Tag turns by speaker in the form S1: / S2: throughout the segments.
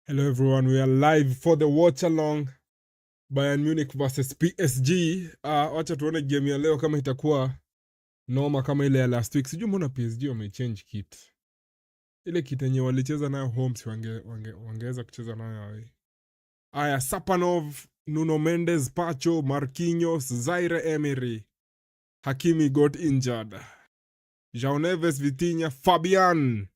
S1: Hello everyone, we are live for the Watchalong Bayern Munich versus PSG. Wacha tuone game ya leo kama itakuwa noma kama ile ya last week. Sijui mbona PSG wamechange kit. Ile kit yenye walicheza nayo Holmes wangeweza kucheza nayo away. Aya, Sapanov, Nuno Mendes, Pacho, Marquinhos, Zaire Emery. Hakimi got injured. João Neves, Vitinha, Fabian,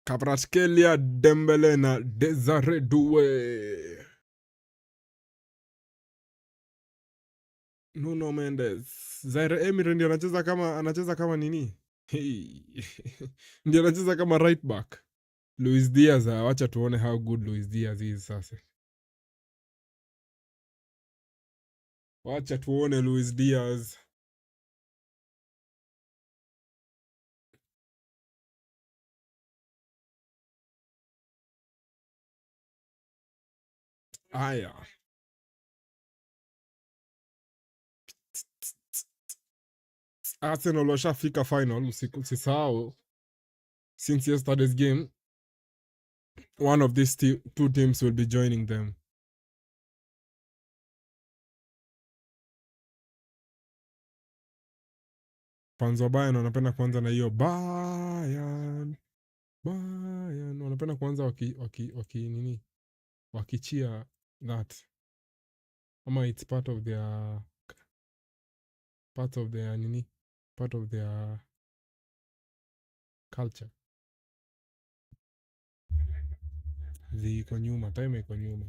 S1: Kvaratskhelia, Dembele na Desire Doué. Nuno Mendes. Zaire Emery ndio anacheza kama nini? Hey. Ndio anacheza kama right back. Luis Diaz, wacha tuone how good Luis Diaz is sasa. Wacha tuone Luis Diaz. Aya. Arsenal washafika final, usisahau. Since yesterday's game, one of these two teams will be joining them. Fans wa Bayern wanapenda kuanza na hiyo Bayern. Wanapenda kuanza nini? Wakichia that. Ama it's part of their nini? Part of their culture. Iko nyuma, time iko nyuma.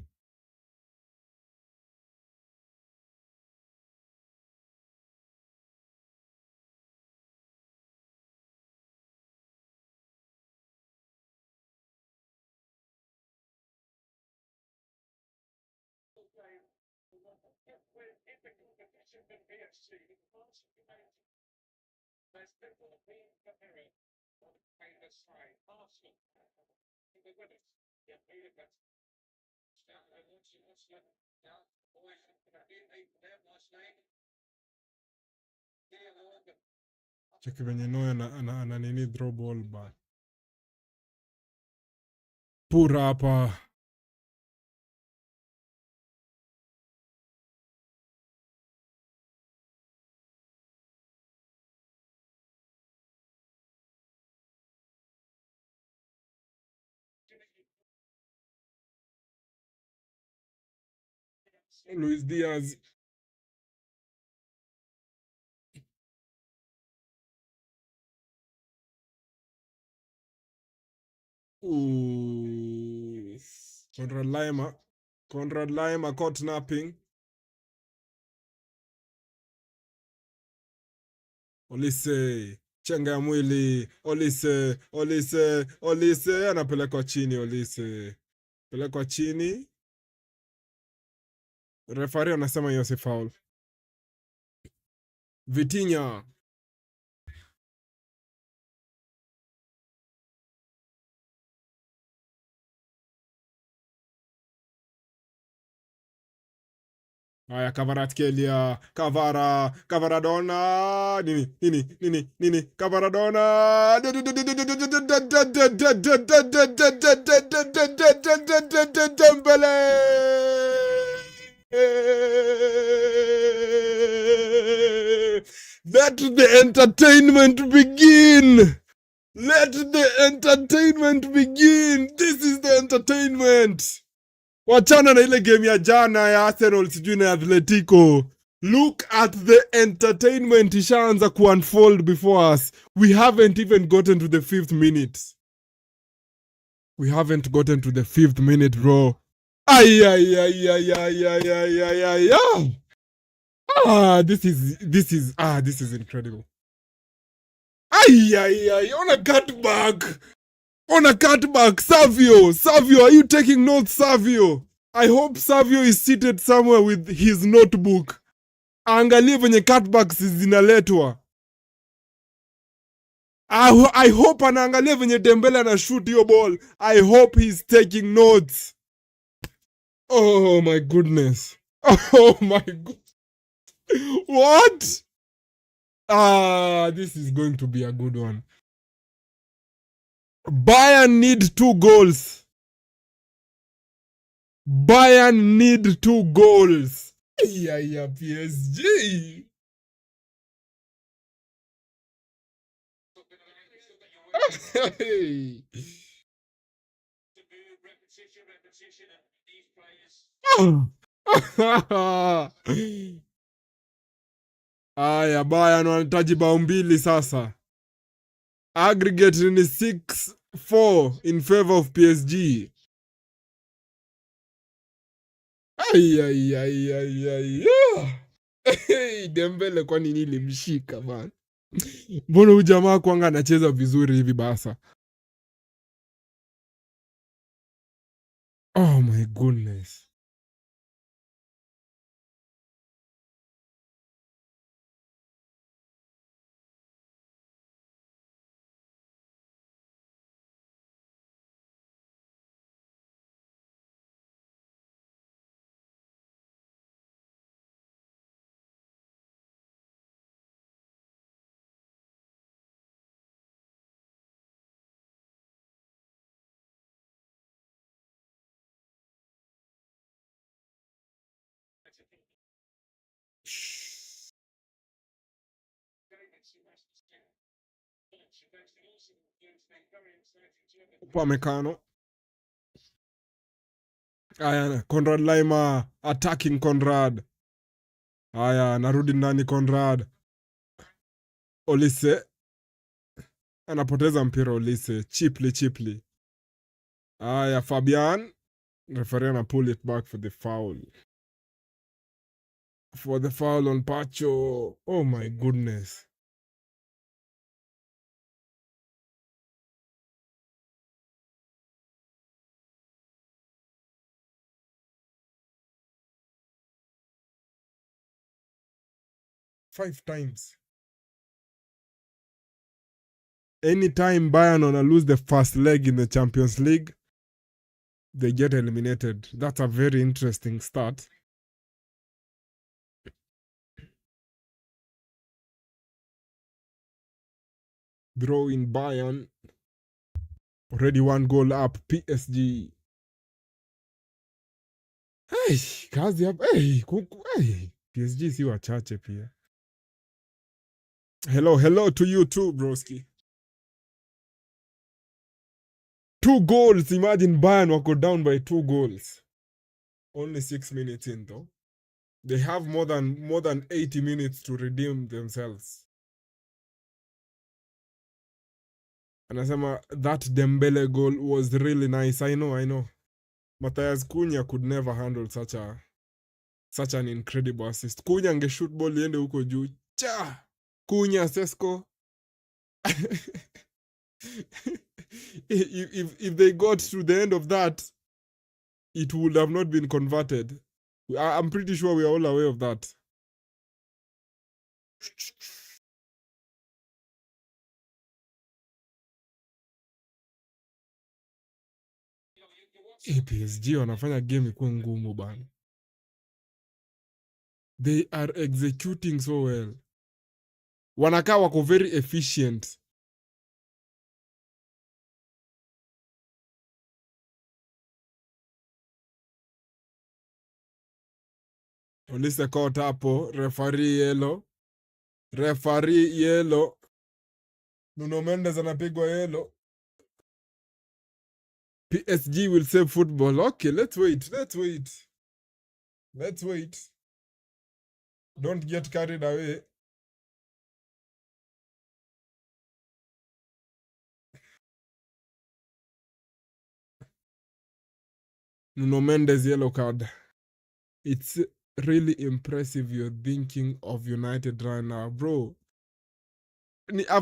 S1: Cheki venye Noya ana nini throw ball back. Pura hapa. Luis Diaz. Ooh. Conrad Lima caught napping. Olise, chenga ya mwili. Olise, anapelekwa chini Olise. Pelekwa chini. Referee anasema hiyo si foul. Vitinha. Aya, Kvaratskhelia, Kvaradona, nini, Kvaradona, Dembele. Let the entertainment begin. Let the entertainment begin. This is the entertainment. Wachana na ile game ya jana ya Arsenal sijui na Atletico. Look at the entertainment ishaanza ku unfold before us. We haven't even gotten to the 5th minute. We haven't gotten to the 5th minute, bro. Ay. This is incredible. Ay. On a cutback. Savio, are you taking notes, Savio? I hope Savio is seated somewhere with his notebook. Angalie venye cutbacks zinaletwa. I hope anaangalia venye Dembele ana shoot hiyo ball. I hope he's taking notes. Oh my goodness. Oh my god. What? This is going to be a good one. Bayern need 2 goals. Bayern need 2 goals. Yeah, PSG. Hey. Aya, Bayern wanahitaji bao mbili sasa. Aggregate ni 6-4 in favor of PSG. Ay. Hey, Dembele kwa nini ilimshika man? Mbona huyu jamaa kwanga anacheza vizuri hivi basa? Oh my goodness. Upamecano. Aya, Conrad Laimer attacking Conrad. Aya, narudi ndani Conrad. Olise anapoteza mpira Olise. Cheaply. Aya, Fabian. Referee ana pull it back for the foul. For the foul on Pacho. Oh my goodness. Five times. Anytime Bayern wanna lose the first leg in the Champions League, they get eliminated. That's a very interesting start. Draw in Bayern. Already 1 goal up. PSG. Hey, kazi hapa. Hey, PSG si wachache pia. Hello to you too, broski. 2 goals. Imagine Bayern wako down by 2 goals. Only 6 minutes in though. They have more than 80 minutes to redeem themselves. Anasema that Dembele goal was really nice. I know. Matthias Cunha could never handle such an incredible assist. Cunha angeshoot ball iende huko juu. Cha! Cunha, Sesko. if they got to the end of that, it would have not been converted. I'm pretty sure we are all aware of that. PSG wanafanya game ikuwe ngumu bana. They are executing so well. Wanakaa wako very efficient. Olise caught hapo. Referee yellow. Nuno Mendes anapigwa yellow. PSG will save football. Okay, let's wait. Don't get carried away. Nuno Mendes yellow card. It's really impressive you're thinking of United right now, bro. I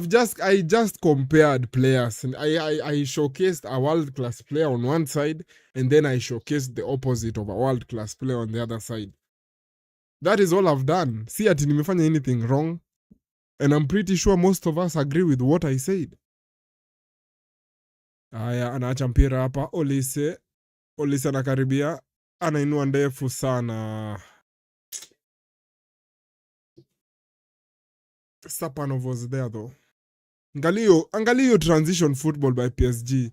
S1: just compared players. I showcased a world-class player on one side, and then I showcased the opposite of a world-class player on the other side. That is all I've done. See ati nimefanya anything wrong. And I'm pretty sure most of us agree with what I said. Aya, anaacha mpira hapa. Olise anakaribia. Anainua ndefu sana. Sapanov was there though. Angalio transition football by PSG.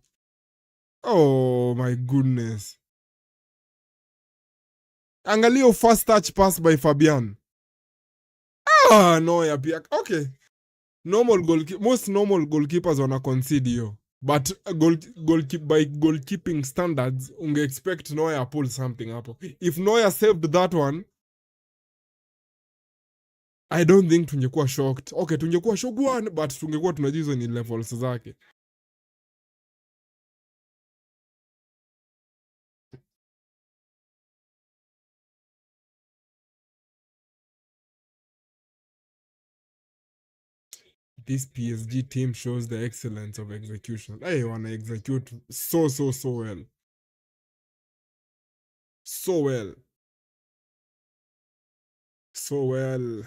S1: Oh my goodness. Angalia first touch pass by Fabian. Neuer pia. Okay. Most normal goalkeepers wana concede hiyo. But by goalkeeping standards, unge expect Neuer pull something hapo. If Neuer saved that one, I don't think tungekuwa shocked. Okay, tungekuwa shocked one, but tungekuwa tunajua hizo ni levels zake. This PSG team shows the excellence of execution. Hey, wanna execute so well. So well. So well.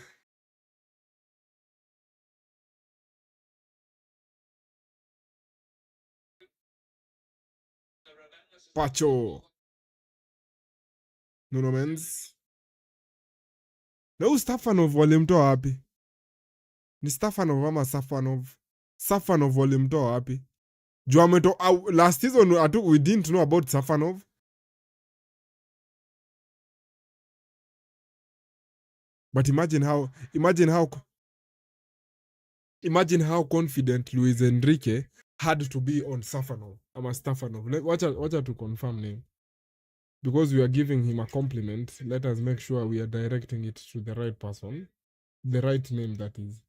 S1: Pacho. Nuno Mendes. Na huyu Stefanov walimtoa wapi? Ni Stefanov ama Safanov? Safanov walimtoa wapi? Juu last season we didn't know about Safanov. But imagine how confident Luis Enrique had to be on Safanov. Ama Stefanov. Watch to confirm name. Because we are giving him a compliment, let us make sure we are directing it to the right person. The right name, that is.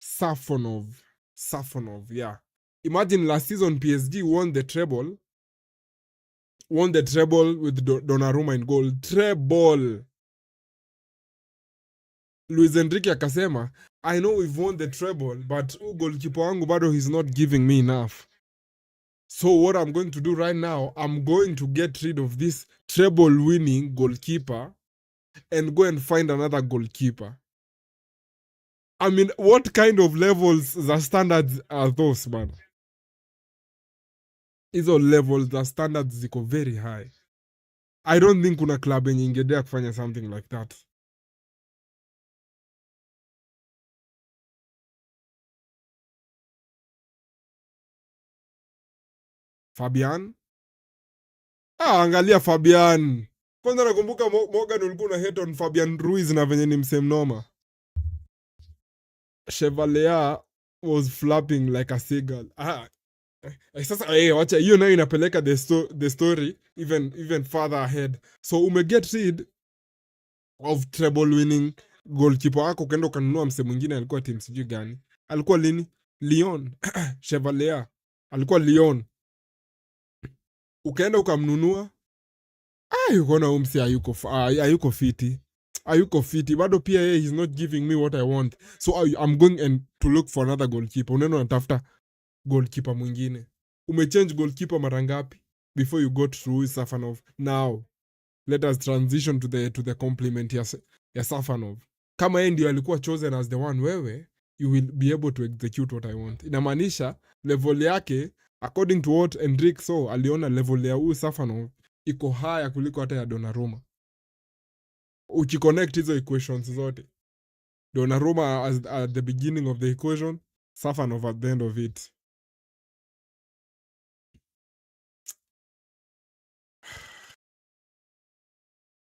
S1: Safonov. Safonov, yeah. Imagine last season PSG won the treble. Won the treble with Donnarumma in goal. Treble. Luis Enrique akasema, I know we've won the treble, but goalkeeper wangu bado he's not giving me enough. So what I'm going to do right now, I'm going to get rid of this treble-winning goalkeeper and go and find another goalkeeper. I mean, what kind of levels, the standards are those, man? Hizo levels, the standards ziko very high. I don't think kuna club yenye ingedea kufanya something like that. Fabian? Angalia Fabian. Kwanza nakumbuka Morgan ulikuwa na hate on Fabian Ruiz na venye ni msemnoma. Chevalier was flapping like a seagull. Sasa wacha hiyo nayo inapeleka the story even further ahead. So umeget rid of treble winning goalkeeper wako, ukaenda ukanunua mse mwingine alikuwa team sijui gani. Alikuwa lini? Lyon. Chevalier. Alikuwa Lyon. Ukaenda ukamnunua. Ukaona umse hayuko fiti. Hayuko fiti. Bado pia yeye he's not giving me what I want. So I'm going and to look for another goalkeeper. Unaenda unatafuta goalkeeper mwingine. Umechange goalkeeper mara ngapi before you got through Safanov? Now let us transition to the compliment ya Safanov. Kama yeye ndio alikuwa chosen as the one, wewe you will be able to execute what I want. Inamaanisha level yake according to what Enrique saw, aliona level ya huyu Safanov iko higher kuliko hata ya Donnarumma. Ukiconnect hizo equations zote, Donnarumma at the beginning of the equation, Safanov at the end of it.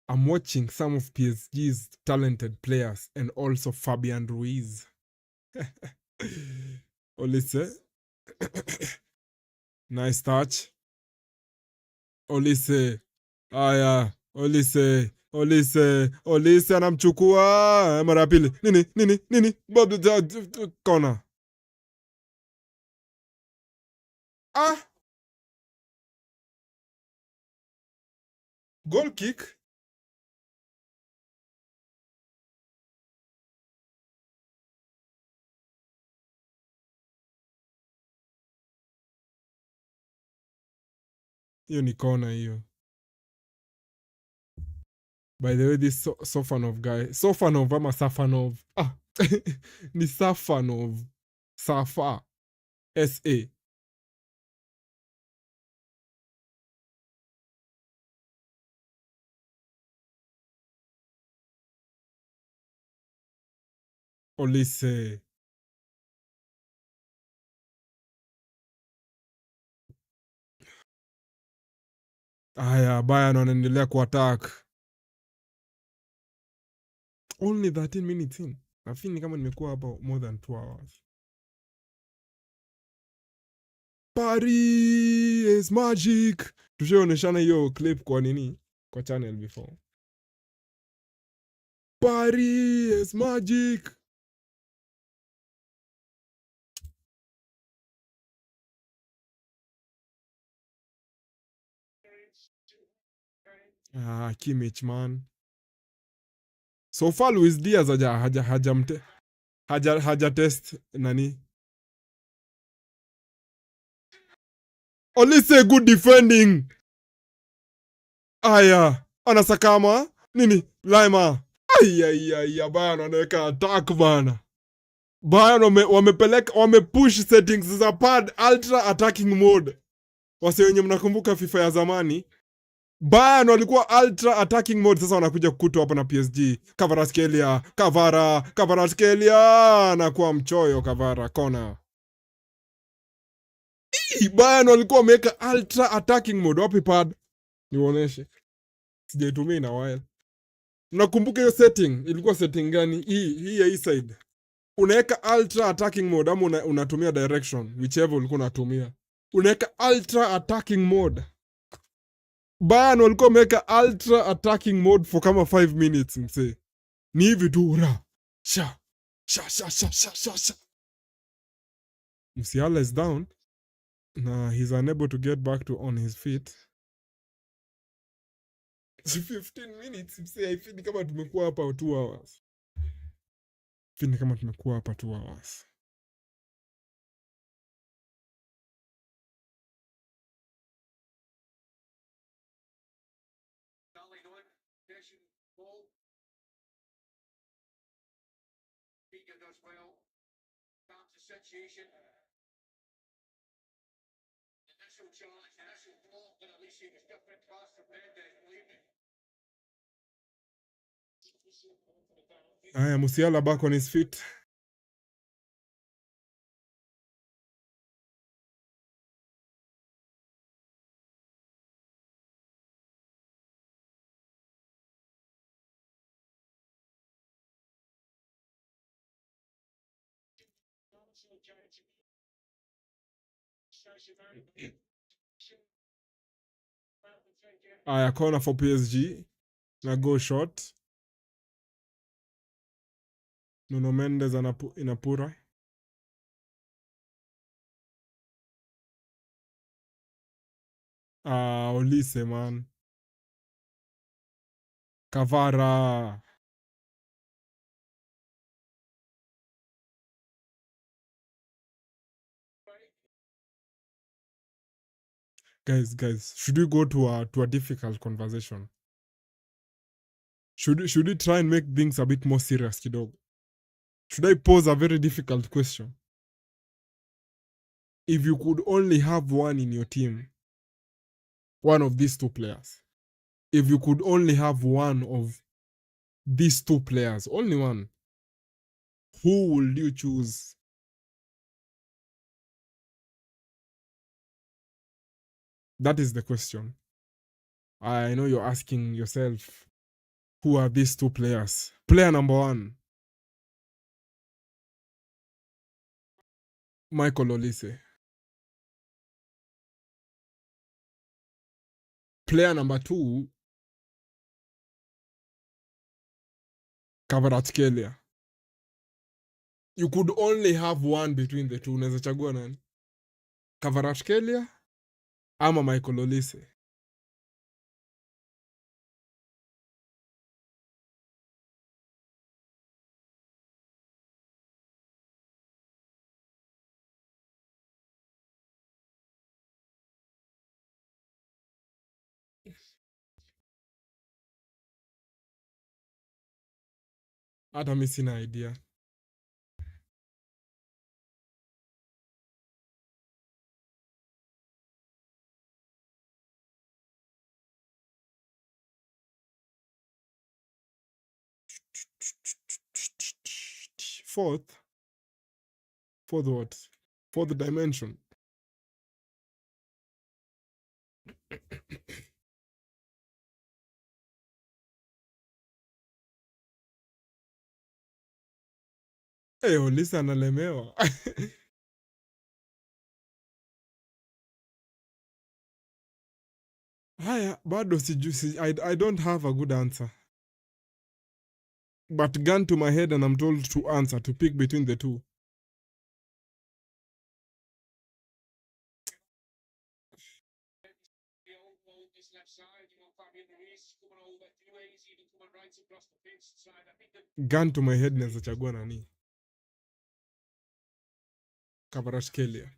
S1: I'm watching some of PSG's talented players and also Fabian Ruiz. Olise. Nice touch. Olise. Aya. Olise anamchukua mara pili. Nini? Kona. Goal kick. Hiyo ni kona hiyo. By the way, this Sofanov guy. Sofanov ama Safanov. Ni Safanov. Safa. S-A. Olise. Bayern wanaendelea kuattack. only 13 minutes in. Nafikiri kama nimekuwa hapa more than 2 hours. Paris is magic. Tushaoneshana hiyo clip kwa nini? Kwa channel before. Paris is magic. Kimmich man. So far Luis Diaz haja test nani? Olise good defending. Aya, anasakama nini? Laima. Aya, Bayern wanaweka attack bana. Bayern wamepush settings za pad ultra attacking mode. Wase wenye mnakumbuka FIFA ya zamani, Bayern walikuwa ultra attacking mode, sasa wanakuja kukutwa hapa na PSG. Kvaratskhelia na kwa mchoyo Kvara kona. Bayern walikuwa wameweka ultra attacking mode. Wapi pad? Niwaoneshe. Sijaitumia in a while. Nakumbuka hiyo setting, ilikuwa setting gani? Hii ya hii side. Unaweka ultra attacking mode ama unatumia direction, whichever ulikuwa unatumia. Unaweka ultra attacking mode. Bayern walikuwa wameweka ultra attacking mode for kama 5 minutes mse. Ni hivi tu ra. Sha. Musiala is down. Na he's unable to get back to on his feet. 15 minutes mse, I feel kama tumekuwa hapa 2 hours. Feel kama tumekuwa hapa 2 hours. Aya, Musiala back on his feet. Aya, corner for PSG. Na go shot. Nuno Mendes inapura. Olise man. Kvara. Guys, should we go to a difficult conversation? Should we try and make things a bit more serious, kidogo? Should I pose a very difficult question? If you could only have one in your team, one of these two players. If you could only have one of these two players, only one, who would you choose? That is the question. I know you're asking yourself, who are these two players? Player number 1, Michael Olise. Player number 2, Kvaratskhelia. You could only have one between the two. Unaweza chagua nani? Kvaratskhelia ama Michael Olise? Hata mimi sina idea. Fourth what? Fourth dimension. Olisa analemewa. Haya, bado sijui. I don't have a good answer. But gun to my head and I'm told to answer, to pick between the two. Gun to my head naweza chagua nani? Kvaratskhelia.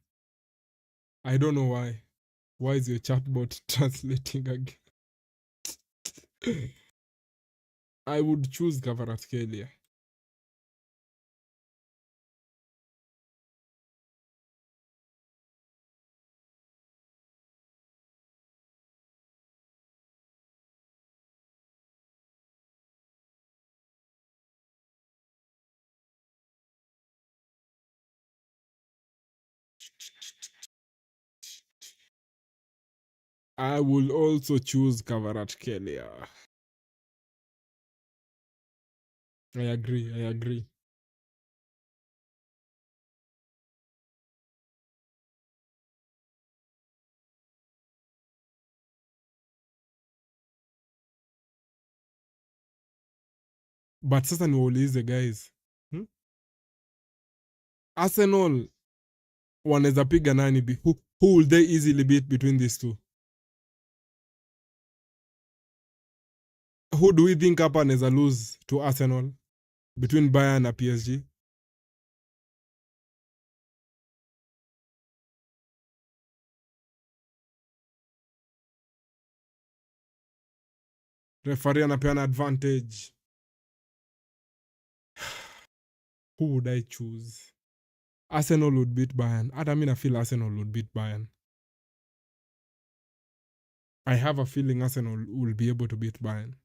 S1: I don't know why. Why is your chatbot translating again? I would choose Kvaratskhelia. I will also choose Kvaratskhelia. I agree. But sasa niwaulize guys. Arsenal wanaweza piga nani? Who will they easily beat between these two? Who do we think hapa anaweza lose to Arsenal between Bayern na PSG? Referee anapeana advantage. Who would I choose? Arsenal would beat Bayern. Hata mimi na feel Arsenal would beat Bayern. I have a feeling Arsenal will be able to beat Bayern.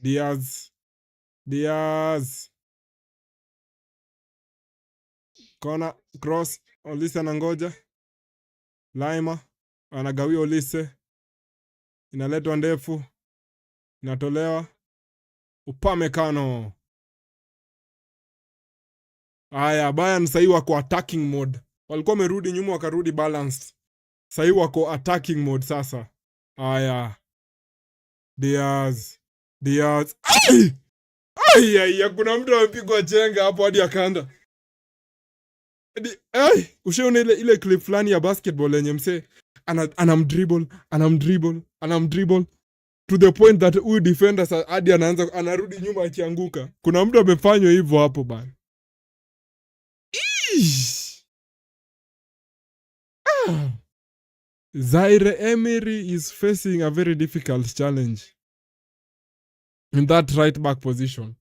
S1: Diaz. Kona, cross. Olise anangoja. Laima anagawia Olise. Inaletwa ndefu. Inatolewa. Upamecano. Aya, Bayern sahii wako attacking mode. Walikuwa wamerudi nyuma wakarudi balanced. Sahii wako attacking mode sasa. Aya. Diaz. Ai, kuna mtu amepigwa chenga hapo hadi akanda. Ushaona ile clip fulani ya basketball yenye msee anamdribble to the point that huyu defender hadi anarudi nyuma akianguka. Kuna mtu amefanywa hivyo hapo bana. Zaire Emery is facing a very difficult challenge in that right back position.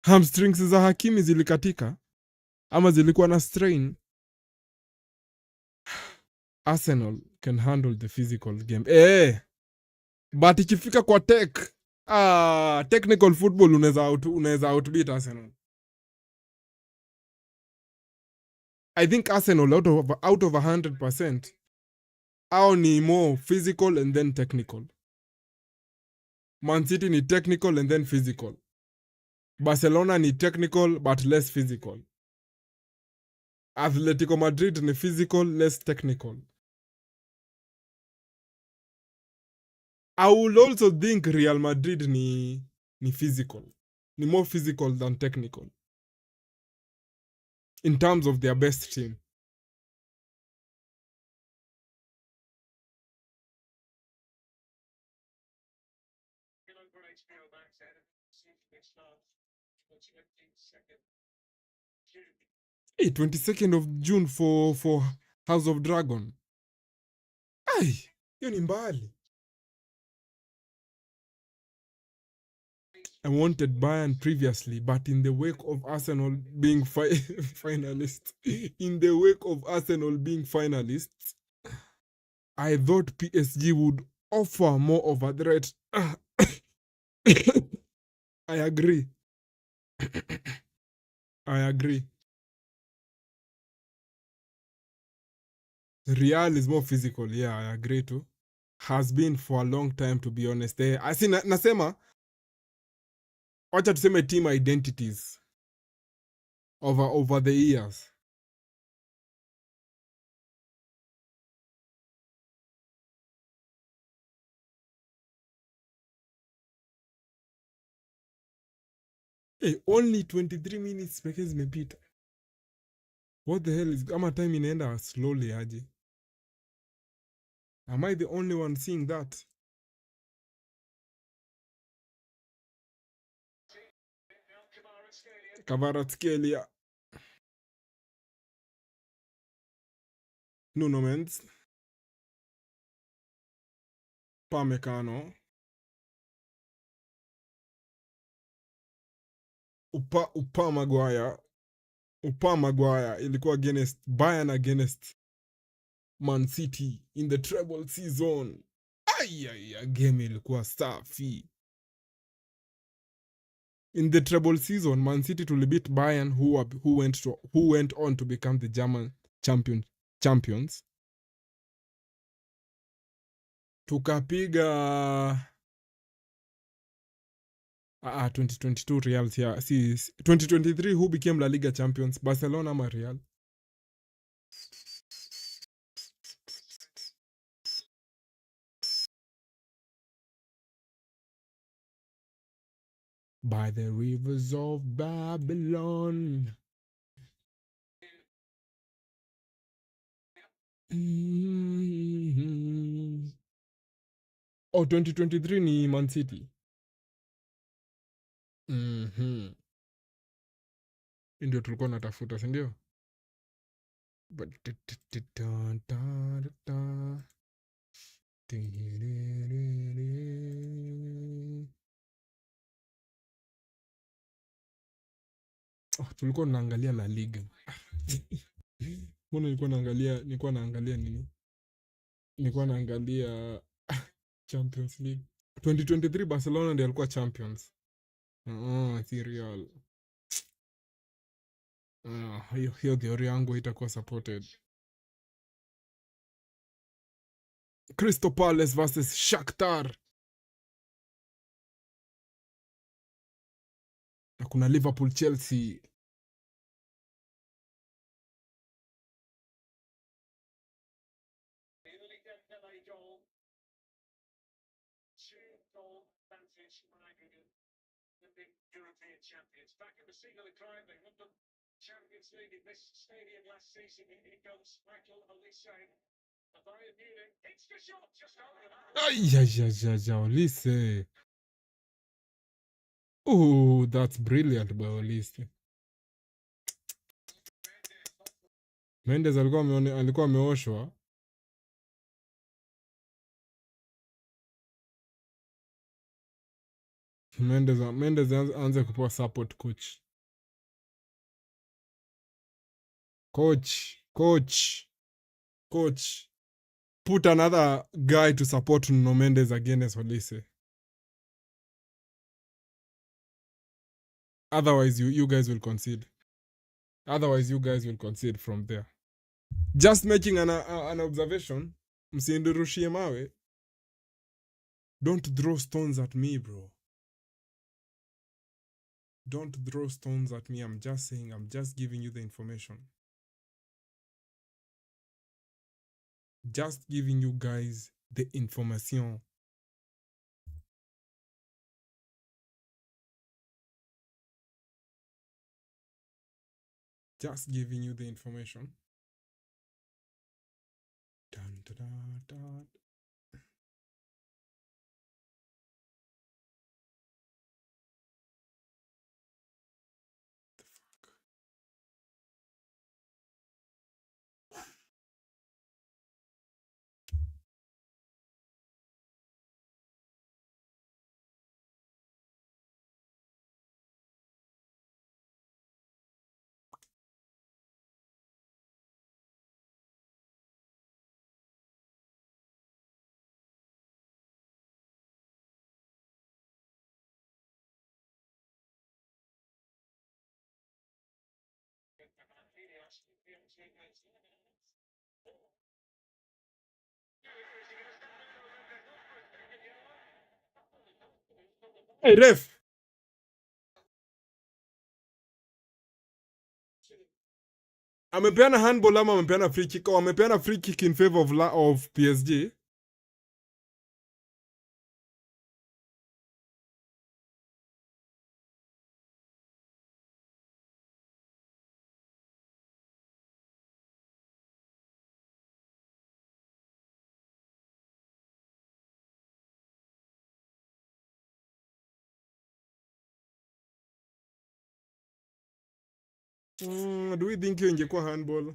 S1: Hamstrings za Hakimi zilikatika ama zilikuwa na strain. Arsenal can handle the physical game. But ikifika kwa technical football unaweza outbeat Arsenal. I think Arsenal out of 100% au ni more physical and then technical. Man City ni technical and then physical. Barcelona ni technical but less physical. Atletico Madrid ni physical, less technical. I will also think Real Madrid ni physical. Ni more physical than technical. In terms of their best team. Hey, 22nd of June for House of Dragon. Ay, hiyo ni mbali. I wanted Bayern previously, but in the wake of Arsenal being finalists, I thought PSG would offer more of a threat. I agree. Real is more physical. Yeah, I agree too. Has been for a long time, to be honest. I see, nasema wacha tuseme team identities over the years. Hey, only 23 minutes pekee zimepita. What the hell is ama time inaenda slowly aje? Am I the only one seeing that? Kvaratskhelia. Nuno Mendes. Pamecano. Upa Maguire. Upa Maguire ilikuwa against Bayern against Man City in the treble season. Ay, game ilikuwa safi. In the treble season, Man City tulibit Bayern who went on to become the German champions. Tukapiga 2022 Real, yeah. See, 2023 who became La Liga champions? Barcelona ama Real? By the rivers of Babylon. Oh, 2023 ni Man City. Ndio tulikuwa natafuta, si ndio? Tulikuwa tunaangalia La Liga. Mbona nilikuwa naangalia nini? Nilikuwa naangalia Champions League. 2023 Barcelona ndio alikuwa champions. Si Real. Hiyo theory yangu itakuwa supported. Crystal Palace versus Shakhtar. Na kuna Liverpool Chelsea. Olise. Oh, that's brilliant by Olise. Mendes alikuwa ameoshwa. Mendes aanze kupewa support coach. Coach. Put another guy to support Nuno Mendes against Olise. Otherwise, you guys will concede. From there. Just making an observation. Msiendurushie mawe. Don't throw stones at me, bro. Don't throw stones at me. I'm just saying, I'm just giving you the information. Just giving you guys the information. Just giving you the information. Dun, dun, dun, dun. Hey, ref. Amepeana handball ama amepeana free kick? Oh, amepeana free kick in favor of PSG. Do we think hiyo ingekuwa handball?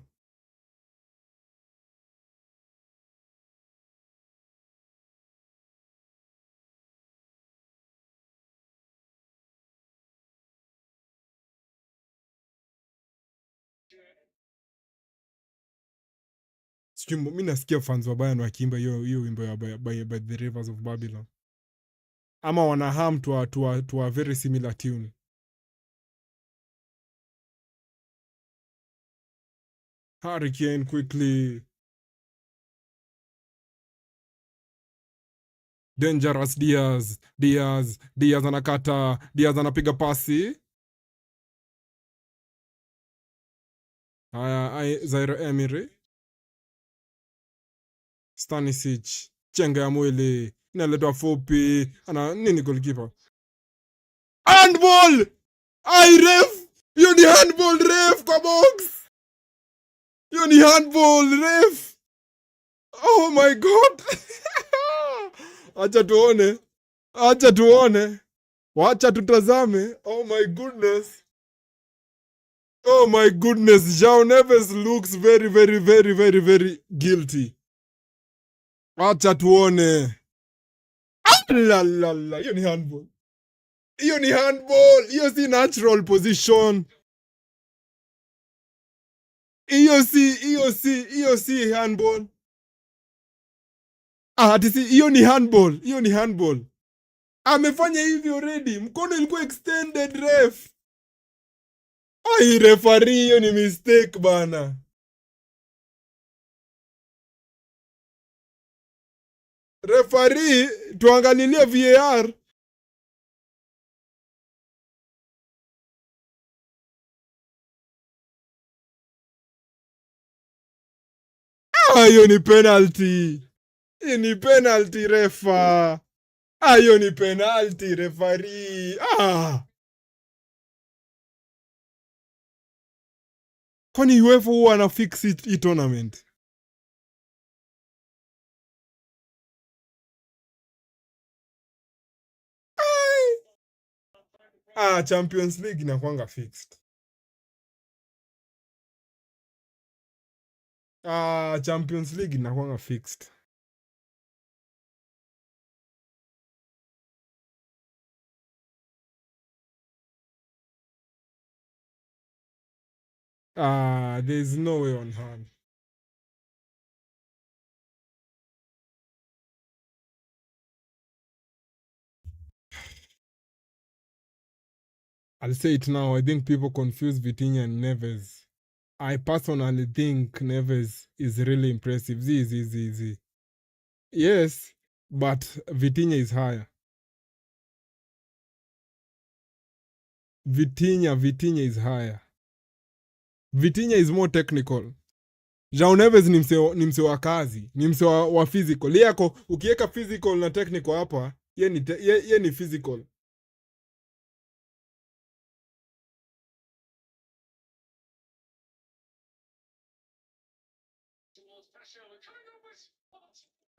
S1: Sijui, mimi nasikia fans wa Bayern wakiimba hiyo wimbo ya by the Rivers of Babylon. Ama wana ham to a very similar tune. Harry Kane quickly. Dangerous Diaz anakata, Diaz anapiga pasi. Haya, Zaire Emery. Stanisic, chenga ya mwili, inaletwa fupi, ana nini goalkeeper? Handball! Ai ref! Hiyo ni handball ref kwa box! Hiyo ni handball ref! Oh my god! Acha tuone. Acha tuone. Wacha tutazame. Oh my goodness. Oh my goodness. João Neves looks very guilty. Acha tuone. La la la. Hiyo ni handball. Hiyo ni handball. Hiyo si natural position. Hiyo si handball. Ati si hiyo ni handball. Hiyo ni handball. Amefanya hivi already. Mkono ilikuwa extended ref. Ai referee, hiyo ni mistake bana. Referee, tuangalilie VAR. Hiyo ni penalty. Hiyo ni penalty refa. Hiyo ni penalty referee. Kwani UEFA huwa ana fix it tournament? Champions League inakuanga fixed. Champions League inakuanga fixed. There's no way on hand. I'll say it now. I think people confuse Vitinha and Neves. I personally think Neves is really impressive. Z. Yes, but Vitinha is higher. Vitinha is higher. Vitinha is more technical. João Neves ni mse wa kazi, ni mse wa physical. Yako ukiweka physical na technical hapa, ye ni physical.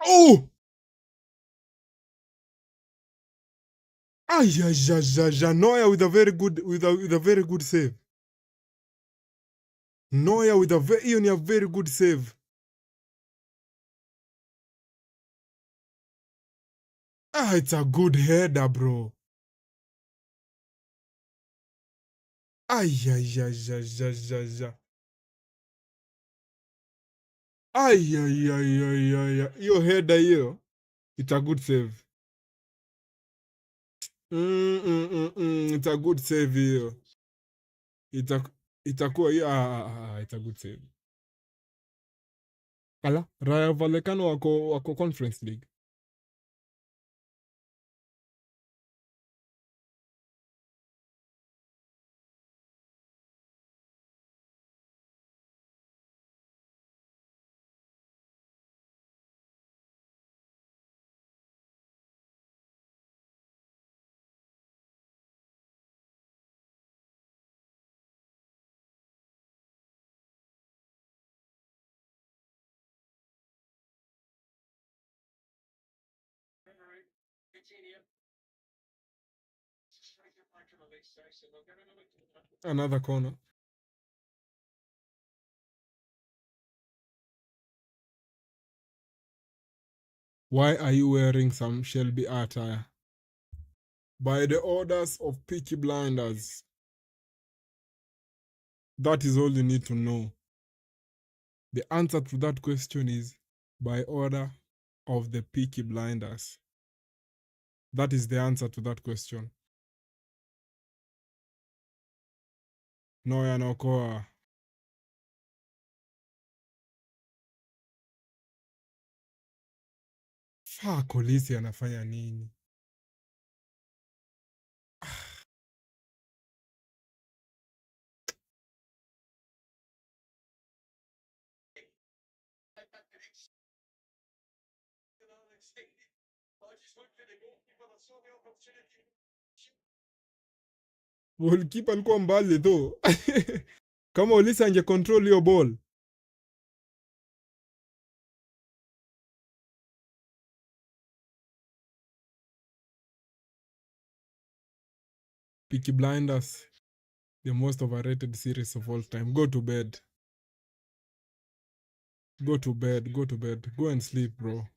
S1: Oh! Neuer with a very good save. Neuer with a very good save. It's a good header, bro. Hiyo header hiyo. It's a good save. It's a good save hiyo. Itakuwa it's a good save. Ala, Rayo Vallecano wako Conference League. Another corner. Why are you wearing some Shelby attire? By the orders of Peaky Blinders. That is all you need to know. The answer to that question is by order of the Peaky Blinders. That is the answer to that question. No yanaokoa. Polisi anafanya nini? Goalkeeper alikuwa mbali tu. Kama Olisa ange control hiyo ball. Peaky Blinders, the most overrated series of all time. Go to bed. Go to bed. Go to bed. Go and sleep, bro.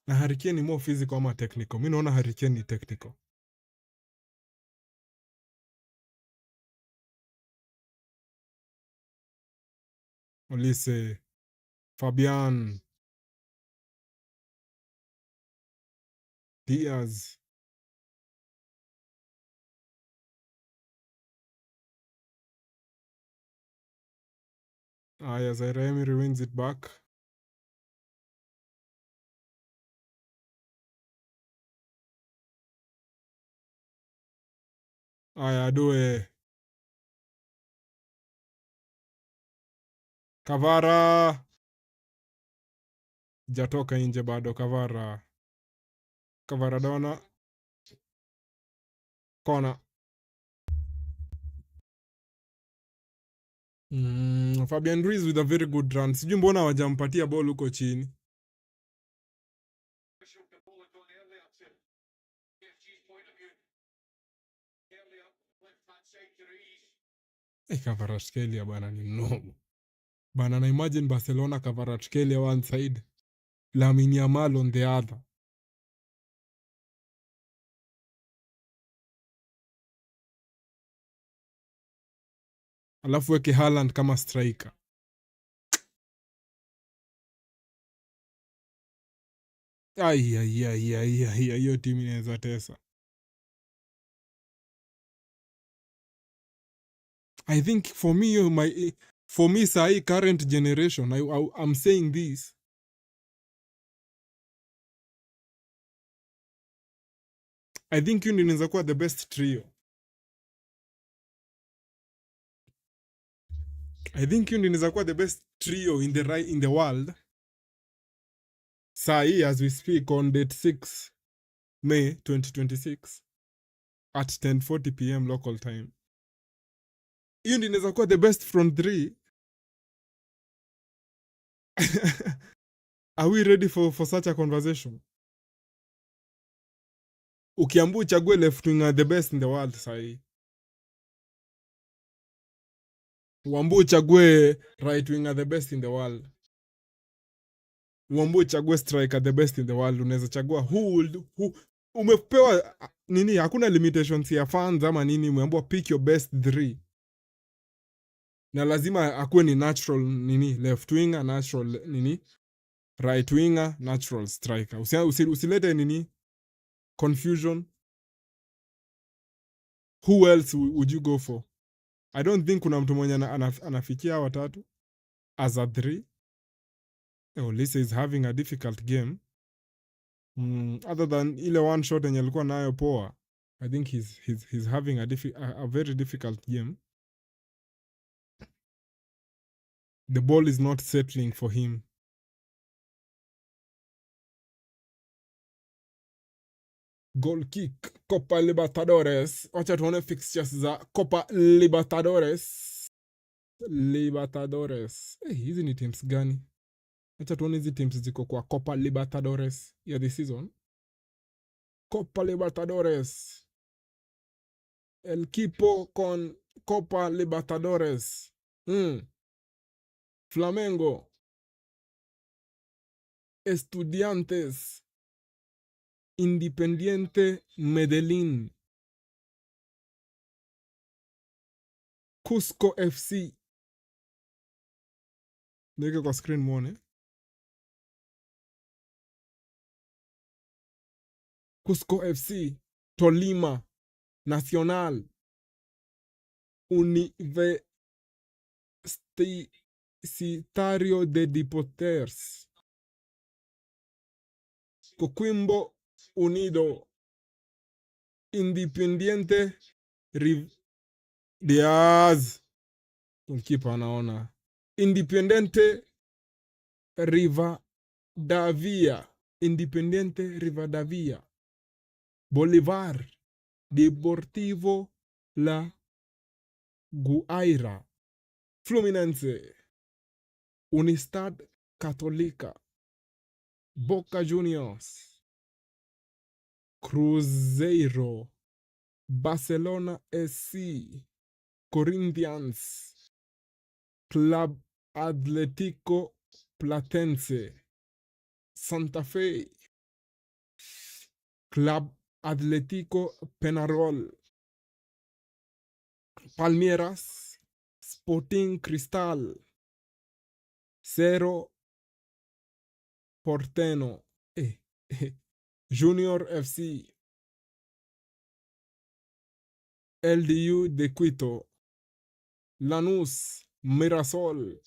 S1: Na Harry Kane ni more physical ama technical? Mimi naona Harry Kane ni technical. Olise, Fabian, Diaz. Aya, Zaire Emery wins it back. Aya, Adue. Kavara. Jatoka nje bado Kavara. Kavaradona. Kona. Fabian Ruiz with a very good run. Sijui mbona hawajampatia ball huko chini. Kvaratskhelia bana ni mnomo. Bana na imagine Barcelona Kvaratskhelia one side, Lamine Yamal on the other. Alafu weke Haaland kama striker. Hiyo timu inaweza tesa. I think for me sahi current generation, I'm saying this. I think yun inaweza kuwa the best trio. I think yun inaweza kuwa the best trio in the world. Sahi as we speak on date 6 May 2026 at 10:40 p.m. local time. Yun inaweza kuwa the best from 3. Are we ready for such a conversation? Ukiambu uchague left winger the best in the world sahi. Uambu uchague right winger the best in the world. Uambu uchague striker the best in the world. Unaweza chagua who umepewa nini, hakuna limitations ya fans ama nini, umeambiwa pick your best 3. Na lazima akuwe ni natural nini, left winger, natural nini, right winger, natural striker. Usilete nini confusion. Who else would you go for? I don't think kuna mtu mwenye anafikia watatu as a 3. Olise is having a difficult game. Other than ile one shot yenye alikuwa nayo poa, I think he's having a very difficult game. The ball is not settling for him. Goal kick, Copa Libertadores. Wacha tuone fixtures za Copa Libertadores. Hizi ni teams gani? Wacha tuone hizi teams ziko kwa Copa Libertadores ya this season. Copa Libertadores. El equipo con Copa Libertadores. Flamengo. Estudiantes. Independiente Medellín. Cusco FC. Nige kwa screen mwone. Cusco FC. Tolima. Nacional. Universitario de Deportes. Coquimbo Unido. Independiente Diaz. Goalkeeper anaona. Independiente Rivadavia. Independiente Rivadavia. Bolívar. Deportivo La Guaira. Fluminense. Unidad Católica. Boca Juniors. Cruzeiro. Barcelona SC. Corinthians. Club Atlético Platense. Santa Fe. Club Atlético Penarol. Palmeiras. Sporting Cristal. Cerro Porteño. Junior FC. LDU de Quito. Lanús. Mirasol.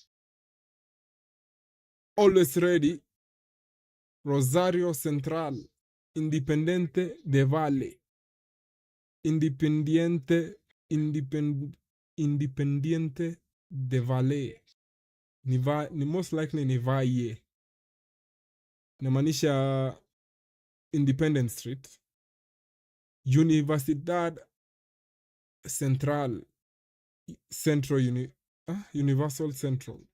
S1: Always Ready. Rosario Central. Independiente de Valle. Independiente de Valle. Ni most likely ni Valle. Namaanisha Independence Street. Universidad Central. Universal Central.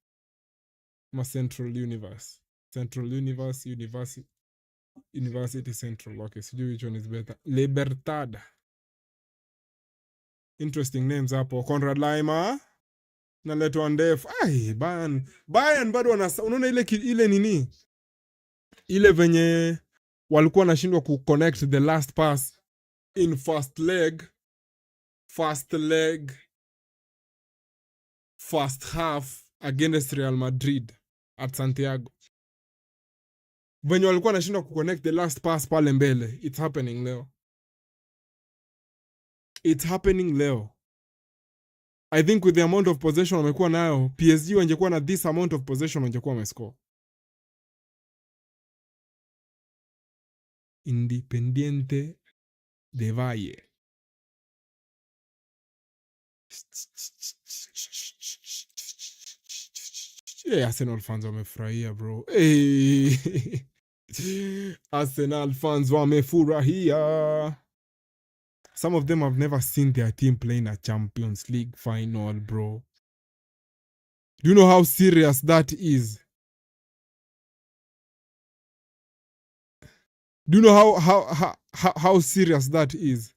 S1: Central Universe. Central Universe, University Central. Okay, sijui which one is better. Libertad. Interesting names hapo. Conrad Lima. Na Leto Andef. Bayern bado unaona ile nini? Ile venye walikuwa nashindwa kuconnect the last pass in first half against Real Madrid at Santiago. Venye walikuwa nashindwa kuconnect the last pass pale mbele. It's happening leo. I think with the amount of possession wamekuwa nayo, PSG wangekuwa na this amount of possession wangekuwa wamescore. Independiente de Valle. Arsenal fans wamefurahia bro. Arsenal fans wamefurahia. Some of them have never seen their team playing a Champions League final, bro. Do you know how serious that is? Do you know how serious that is?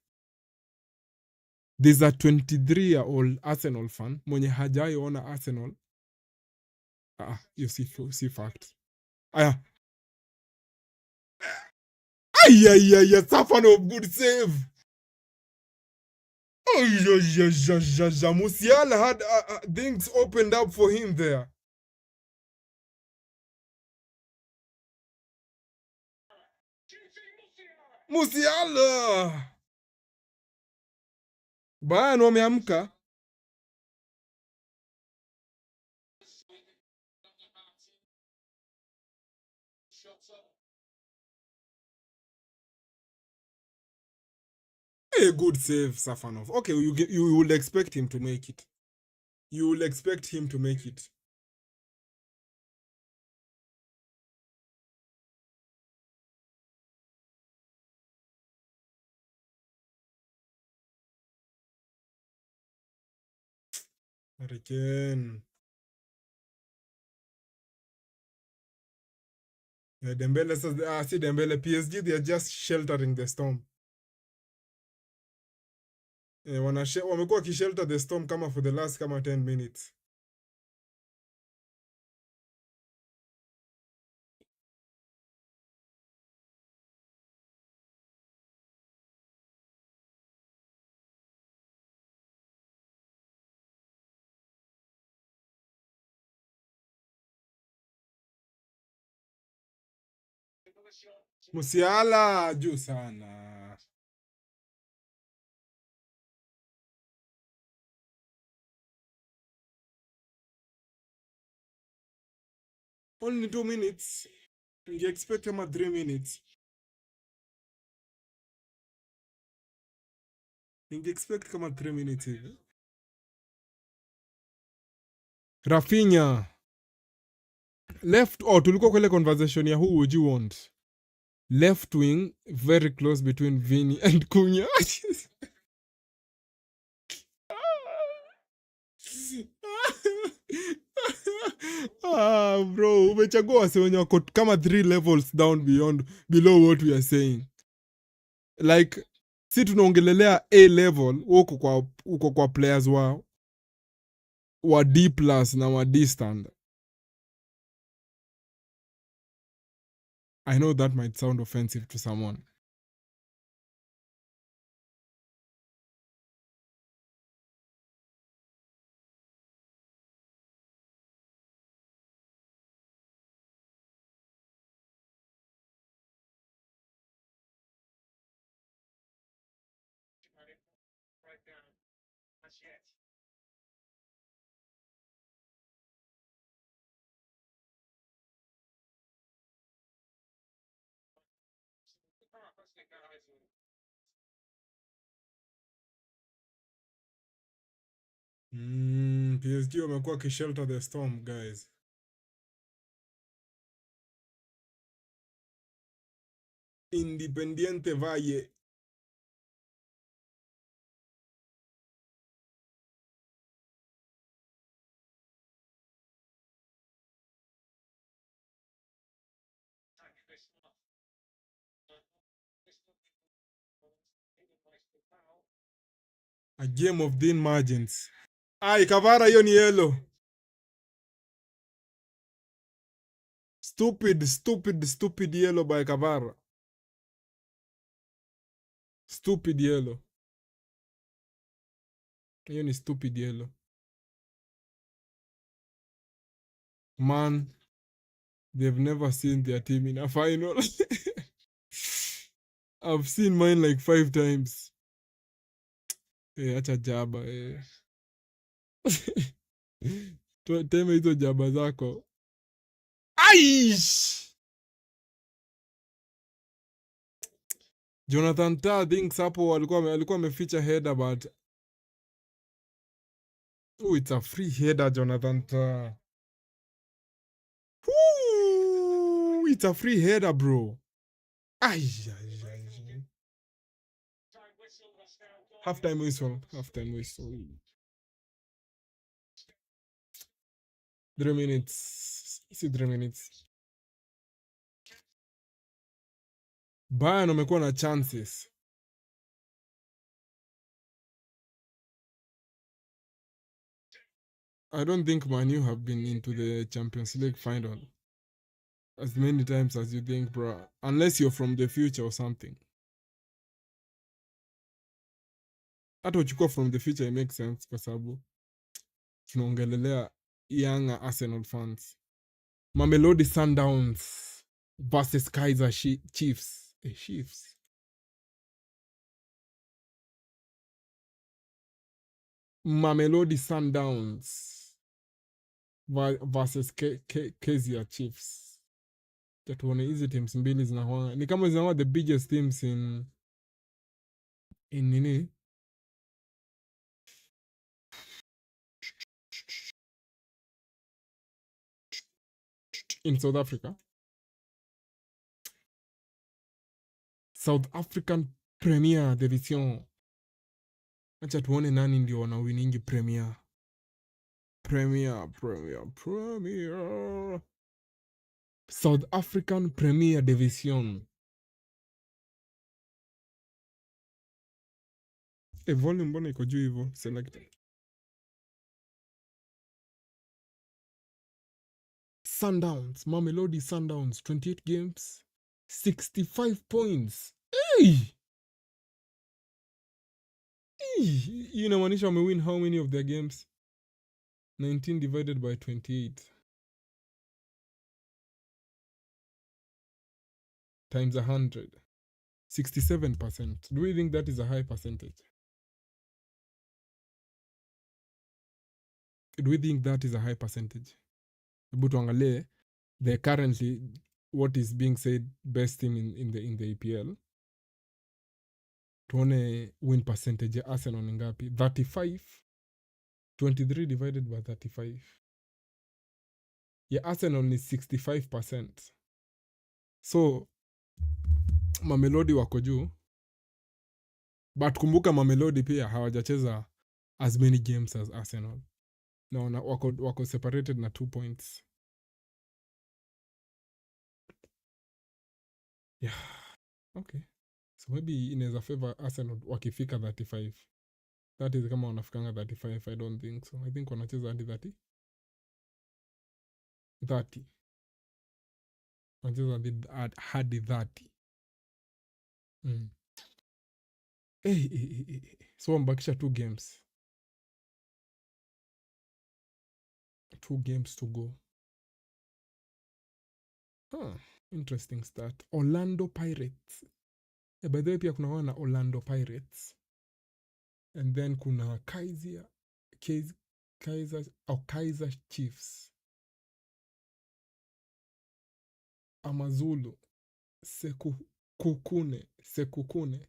S1: There's a 23-year-old Arsenal fan mwenye hajai ona Arsenal. You see fact. Safan of good save. Musiala had things opened up for him there. Musiala. Bayern wameamka. A good save, Safanov. Okay, you will expect him to make it. You will expect him to make it. Hurricane. Dembele says, see Dembele, PSG, they are just sheltering the storm. Wamekuwa kishelter the storm kama for the last kama 10 minutes. Musiala juu sana. Only 2 minutes. You expect him at 3 minutes. You expect kama 3 minutes hivi. Rafinha. Left, tulikuwa kwa ile conversation ya who would you want? Left wing, very close between Vini and Cunha. Bro, umechagua wase wenye wako kama 3 levels down below what we are saying. Like, si tunaongelelea A level, uko kwa players wa D plus na wa D standard. I know that might sound offensive to someone. PSG wamekuwa kishelter the storm, guys. Independiente Valle. A game of thin margins. Ai, Kavara hiyo ni yellow. Stupid yellow by Kavara. Stupid yellow. Hiyo ni stupid yellow. Man, they've never seen their team in a final. I've seen mine like 5 times. Acha jaba. Teme hizo jaba zako. Aish! Jonathan Tah thinks hapo alikuwa ameficha header, but it's a free header, Jonathan Tah. It's a free header, bro. Aish. Halftime whistle. 3 minutes. See 3 minutes. Bayern wamekuwa na chances. I don't think Man U have been into the Champions League final as many times as you think, bro. Unless you're from the future or something. Hata uchukua from the future, it makes sense kwa sababu tunaongelelea young Arsenal fans. Mamelodi Sundowns versus Kaizer Chiefs. Chiefs. Mamelodi Sundowns versus Kaizer Chiefs. Tuone hizi teams mbili zinakuwa ni kama zinakuwa the biggest teams in nini? In South Africa. South African Premier Division. Acha tuone nani ndio wanawiningi Premier. Premier. South African Premier Division. Volume mbona iko juu hivyo? Selected. Sundowns, Mamelodi Sundowns, 28 games, 65 points. Hey! Hii inamaanisha wamewin how many of their games? 19 divided by 28 times 100. 67%. Do we think that is a high percentage? Do we think that is a high percentage? Hebu tuangalie the currently what is being said best team in the EPL. Tuone win percentage ya Arsenal ni ngapi? 35. 23 divided by 35. Ya Arsenal ni 65%. So Mamelodi wako juu. But kumbuka Mamelodi pia hawajacheza as many games as Arsenal. No, wako separated na 2 points. Yeah. Okay. So maybe inaweza favor Arsenal wakifika 35. That is kama wanafikanga 35, I don't think so. I think wanacheza hadi 30. 30. Wanacheza hadi 30. So wambakisha 2 games. 2 games to go. Interesting start. Orlando Pirates. By the way pia kuna wana Orlando Pirates. And then kuna Kaizer Chiefs. Amazulu. Sekukune. Sekukune.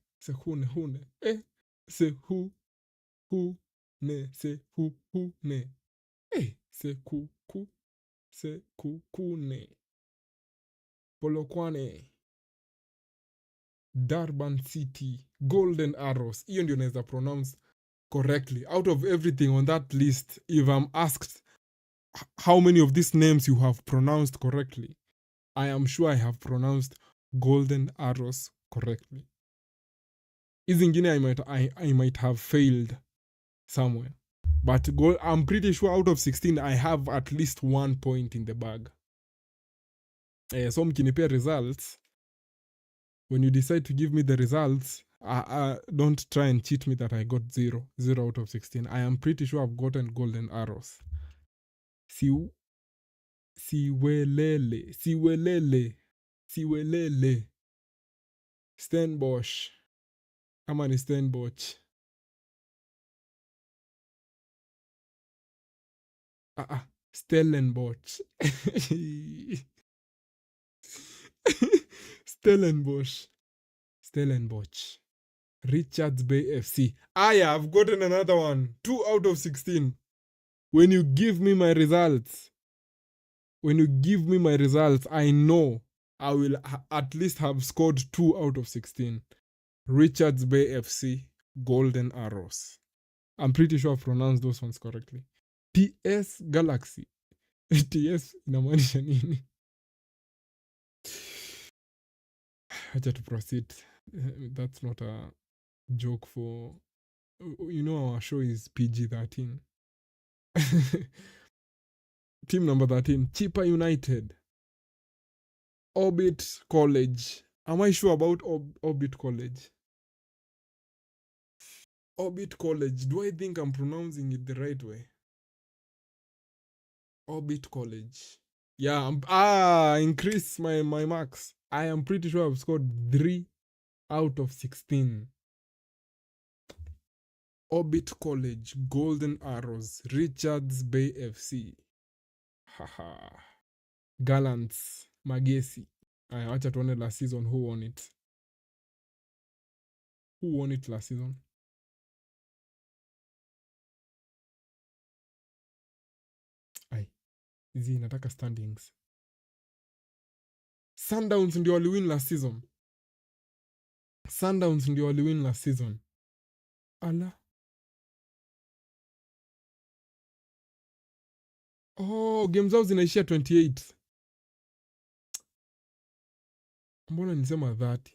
S1: Polokwane. Durban City. Golden Arrows. Hiyo ndio naweza pronounce correctly. Out of everything on that list, if I'm asked how many of these names you have pronounced correctly, I am sure I have pronounced Golden Arrows correctly. Hizi ingine I might have failed somewhere. But I'm pretty sure out of 16, I have at least 1 point in the bag. So mkinipea results, when you decide to give me the results, don't try and cheat me that I got 0 out of 16. I am pretty sure I've gotten Golden Arrows. Siwelele. Stellenbosch. Kama ni Stellenbosch. Stellenbosch. Stellenbosch. Richards Bay FC. I've gotten another one. 2 out of 16. When you give me my results, I know I will at least have scored 2 out of 16. Richards Bay FC, Golden Arrows. I'm pretty sure I've pronounced those ones correctly. TS Galaxy. TS inamaanisha nini? Acha to proceed. That's not a joke for... You know our show is PG-13. Team number 13, Chippa United. Orbit College. Am I sure about Orbit College? Orbit College. Do I think I'm pronouncing it the right way? Orbit College. Yeah, increase my marks. I am pretty sure I've scored 3 out of 16. Orbit College, Golden Arrows, Richards Bay FC. Haha. Gallants, Magesi. Wacha tuone last season who won it. Who won it last season? Hizi nataka standings. Sundowns ndio waliwin last season. Ala. Oh, game zao zinaishia 28. Mbona nisema 30?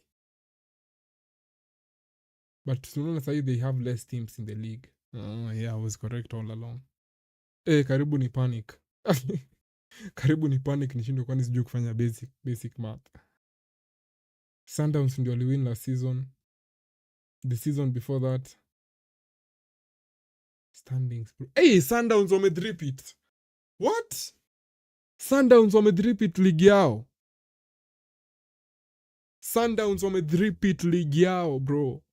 S1: But tunaona sasa they have less teams in the league. Oh, yeah, I was correct all along. Karibu ni panic. Karibu ni panic nishindwe kwani sijui kufanya basic math. Sundowns ndio waliwin last season. The season before that. Standings. Sundowns wamedrepeat. What? Sundowns wamedrepeat ligi yao. Sundowns wamedrepeat ligi yao, bro.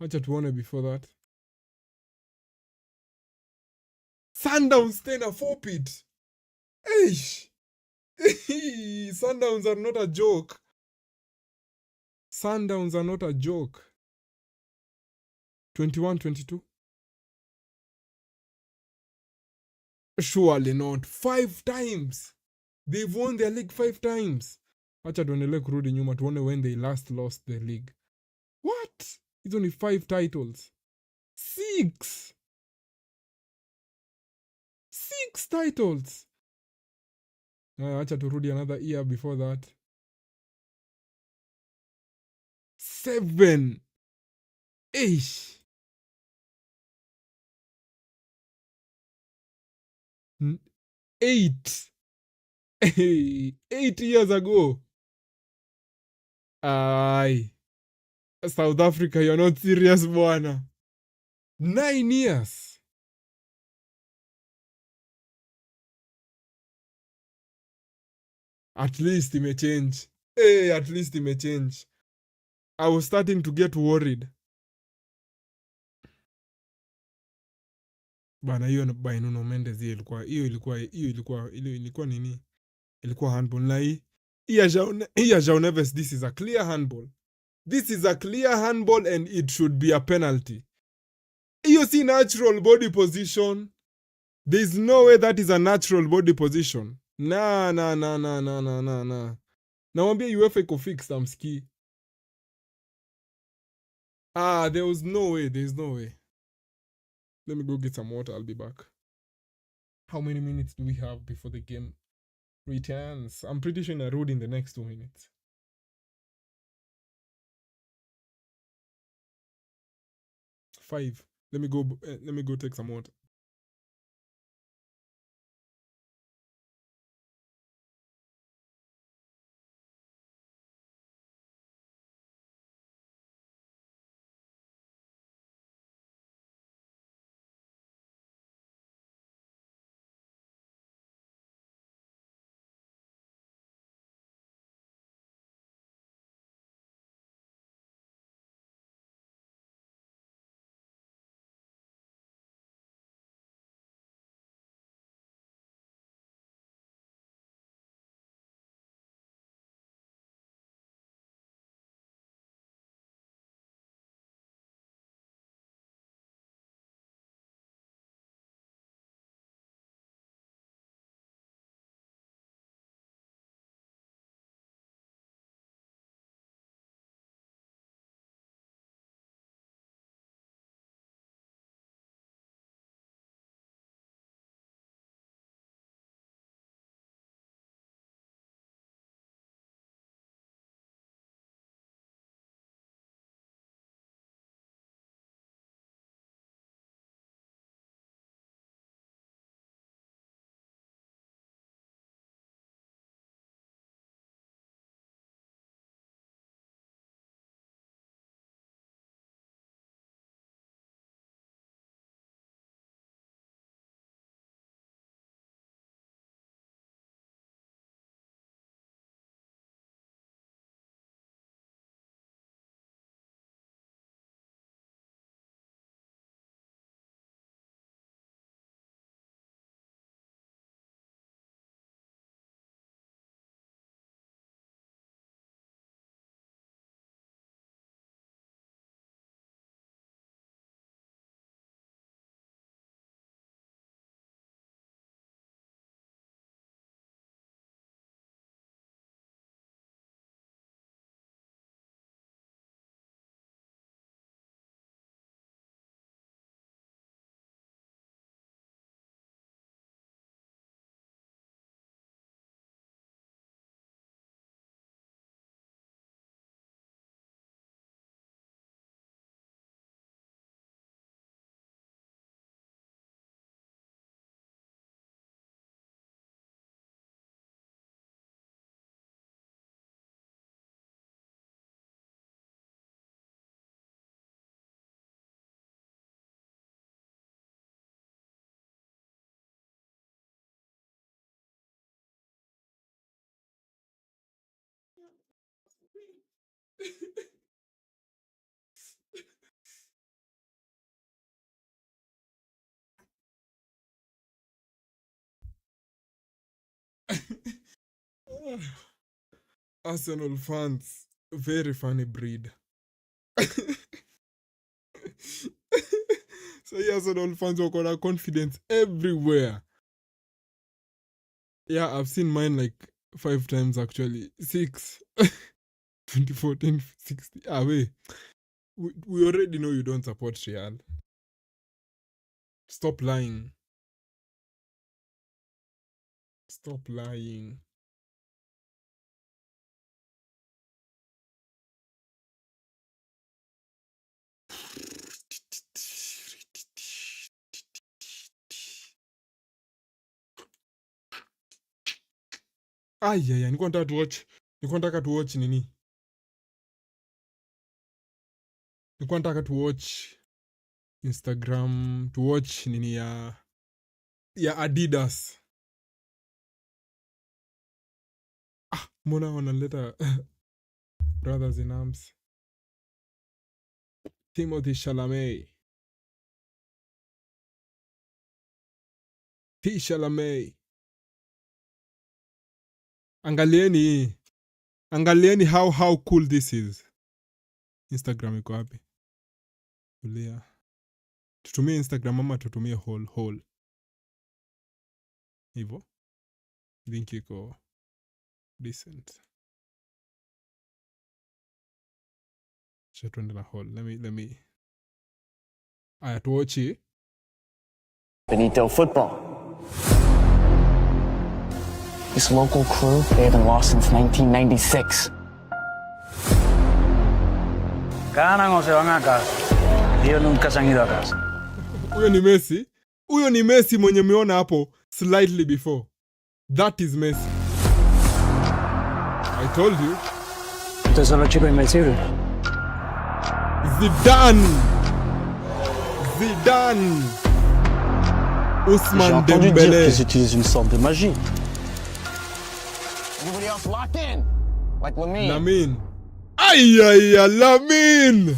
S1: Wacha tuone before that. Sundowns tena forfeit. Eish. Sundowns are not a joke. Sundowns are not a joke. 21-22. Surely not. 5 times. They've won their league 5 times. Wacha tuendelee kurudi nyuma tuone when they last lost the league. What? It's only 5 titles. 6 titles. Wacha turudi another year before that. 7. 8 8 years ago. South Africa, you're not serious, bwana. 9 years. At least it may change. At least it may change. I was starting to get worried. Bana hiyo by Nuno Mendes ilikuwa nini? Ilikuwa handball na hii ya João Neves, this is a clear handball. This is a clear handball and it should be a penalty. Hiyo si natural body position. There is no way that is a natural body position. Na. Nawambia UEFA iko fixed, amski. There was no way. There is no way. Let me go get some water. I'll be back. How many minutes do we have before the game returns? I'm pretty sure I rode in the next 2 minutes. 5. Let me go take some water. Arsenal fans, very funny breed. So yeah, Arsenal fans wako na confidence everywhere. Yeah, I've seen mine like 5 times actually. 6. 2014, 16. Ah, wait. We already know you don't support Real. Stop lying. Stop lying. Yeah, nilikuwa nataka tu watch nini? Nilikuwa nataka tu watch Instagram, to watch nini ya Adidas. Mbona wanaleta brothers in arms? Timothy Chalamet. T. Chalamet. Angalieni how cool this is. Instagram iko wapi? Tulia. Tutumie Instagram ama tutumie whole. Hivyo. I think iko decent. Tuende na whole. Let me. Aya, tuochi.
S2: Benito football. This local crew, they haven't lost since 1996.
S3: Ganan o se van a casa. Ellos nunca se han ido a casa.
S1: Huyo ni Messi mwenye meona hapo slightly before. That is Messi. I told you.
S3: Estos son los chicos invencibles.
S1: Zidane. Ousmane Dembélé.
S2: Qu'ils utilisent une sorte de magie. Everybody else locked in. Like
S1: Lamine. Lamine.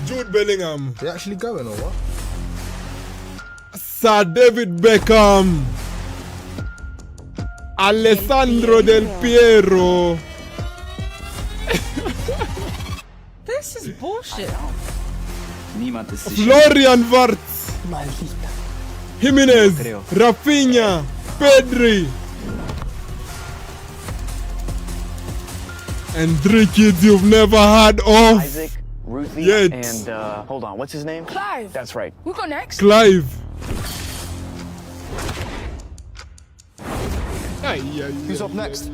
S1: Jude Bellingham.
S4: They actually going or what?
S1: Sir David Beckham. Alessandro Del Piero.
S5: This is bullshit.
S1: Florian Wirtz. Jimenez. Rafinha. Pedri. And 3 kids you've never heard of.
S2: Isaac, Ruthie,
S1: yet.
S2: And hold on, what's his name?
S5: Clive.
S2: That's right.
S5: Who go next?
S1: Clive.
S4: Who's up next?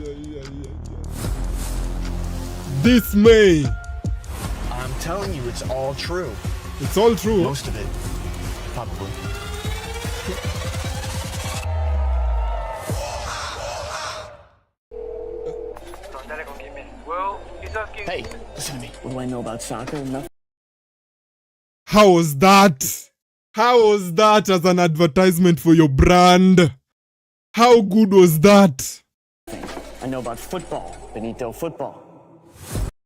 S1: This May.
S6: I'm telling you, it's all true.
S1: It's all true.
S6: Most of it, probably.
S2: Hey, listen to me. What do I know about soccer? Nothing.
S1: How was that? How was that as an advertisement for your brand? How good was that?
S2: I know about football. Benito football.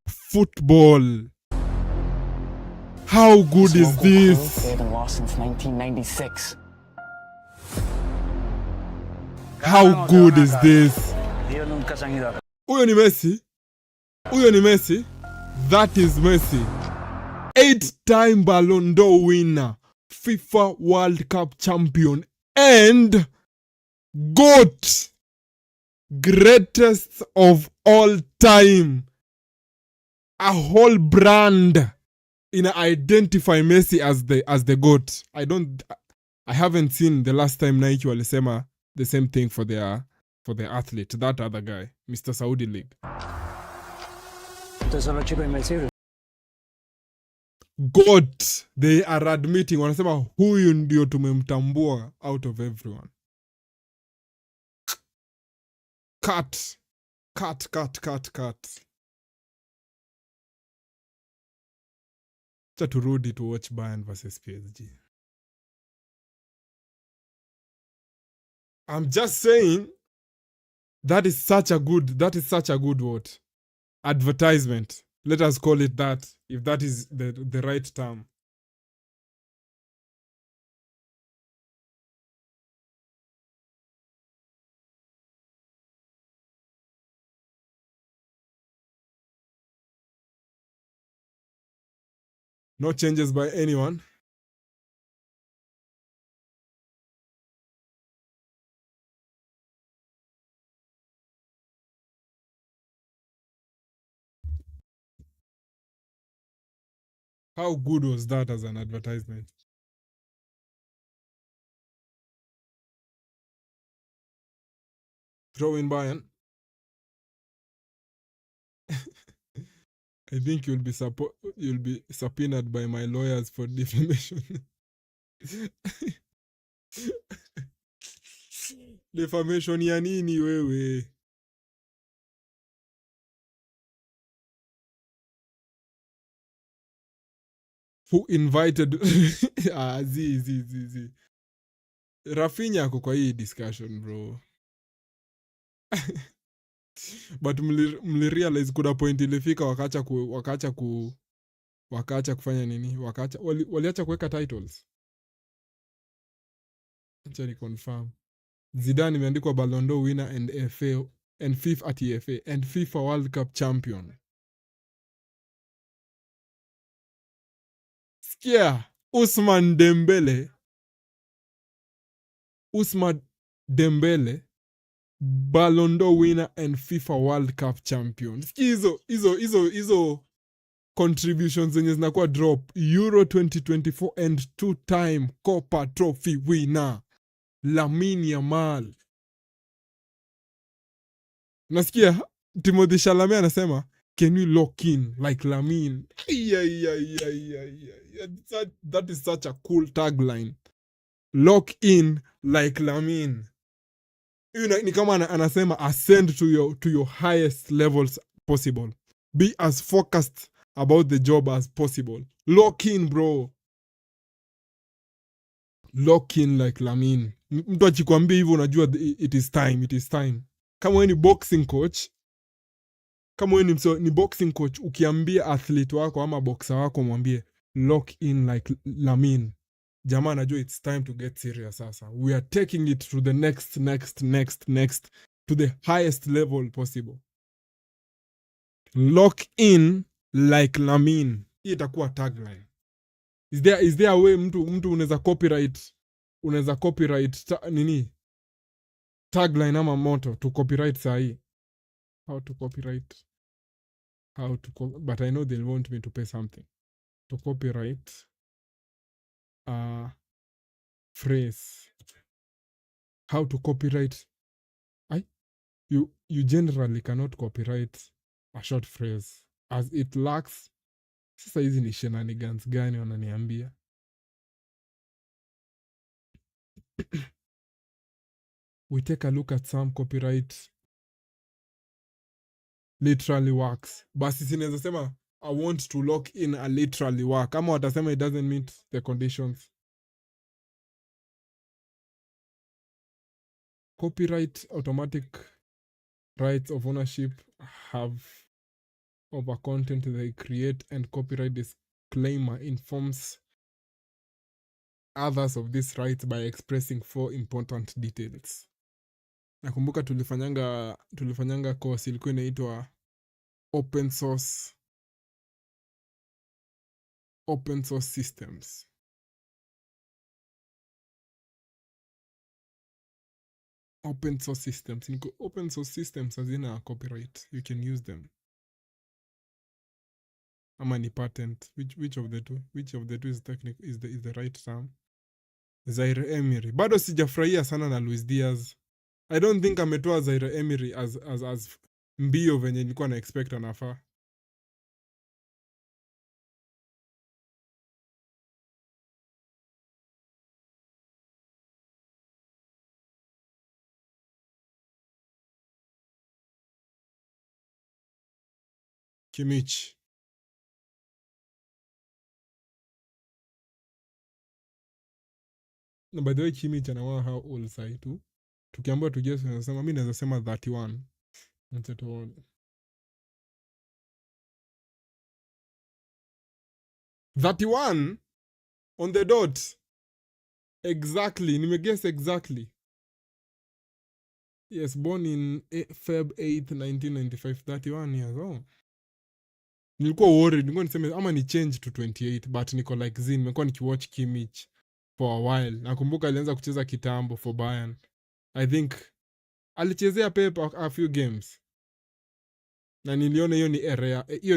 S1: Football. How good is this?
S2: They haven't lost since 1996.
S1: How good is this?
S3: Ellos nunca se han ido a casa.
S1: Huyo ni Messi. That is Messi. 8-time Ballon d'Or winner. FIFA World Cup champion. And GOAT. Greatest of all time. A whole brand in identify Messi as the GOAT. I haven't seen the last time Nike walisema the same thing for their athlete, that other guy, Mr. Saudi League.
S3: Estos son los chicos invencibles.
S1: GOAT, they are admitting, wanasema huyu ndio tumemtambua out of everyone. Cut. Turudi to watch Bayern versus PSG. I'm just saying that is such a good what? advertisement. Let us call it that, if that is the right term. No changes by anyone. How good was that as an advertisement? Throw in Bayern. I think you'll be subpoenaed by my lawyers for defamation. Defamation ya nini wewe? Who invited zi. Rafinha ako kwa hii discussion, bro. But mlirealize kuna point ilifika wakaacha kufanya nini? Waliacha kuweka titles. Acha ni confirm. Zidane imeandikwa Ballon d'Or winner and FA and FIFA at FA and FIFA World Cup champion. Sikia, Ousmane Dembele, Ballon d'Or winner and FIFA World Cup champion. Hizo contributions zenye zinakuwa drop. Euro 2024 and 2-time Copa Trophy winner Lamine Yamal. Nasikia Timothy Chalamet anasema, can you lock in like Lamine? That is such a cool tagline. Lock in like Lamine. Ni kama anasema ascend to your highest levels possible. Be as focused about the job as possible. Lock in, bro. Lock in like Lamine. Mtu achikwambia hivyo unajua it is time. Kama wewe ni boxing coach, ni boxing coach, ukiambia athlete wako ama boxer wako mwambie lock in like Lamine, jamaa anajua it's time to get serious sasa. We are taking it to the next to the highest level possible. Lock in like Lamine. Hii itakuwa tagline. Is there a way mtu unaweza copyright nini? Tagline ama motto to copyright sahi. How to copyright? But I know they'll want me to pay something. To copyright phrase. How to copyright? You generally cannot copyright a short phrase as it lacks. Sasa hizi ni shenanigans gani wananiambia? We take a look at some copyright literally works. Basi sinaweza sema I want to lock in a literally work. Kama watasema it doesn't meet the conditions. Copyright automatic rights of ownership have over content they create, and copyright disclaimer informs others of these rights by expressing 4 important details. Nakumbuka tulifanyanga course ilikuwa inaitwa open source systems. Open source systems hazina copyright. You can use them. Ama ni patent. Which of the two is technical, is the right term? Zaire Emery. Bado sijafurahia sana na Luis Diaz. I don't think ametoa Zaire Emery as mbio venye nilikuwa na expect anafaa. Kimmich. No, by the way, Kimmich anawa how old sai tu. Tukiambiwa tujue tunasema mimi naweza sema 31. Acha tuone. 31 on the dot. Exactly. Nimeguess exactly. Yes, born in Feb 8th, 1995. 31 years. Oh. Nilikuwa worried. Nilikuwa niseme ama ni change to 28, but niko like zin. Nimekuwa nikiwatch Kimmich for a while. Nakumbuka alianza kucheza kitambo for Bayern. I think alichezea Pep a few games. Na niliona hiyo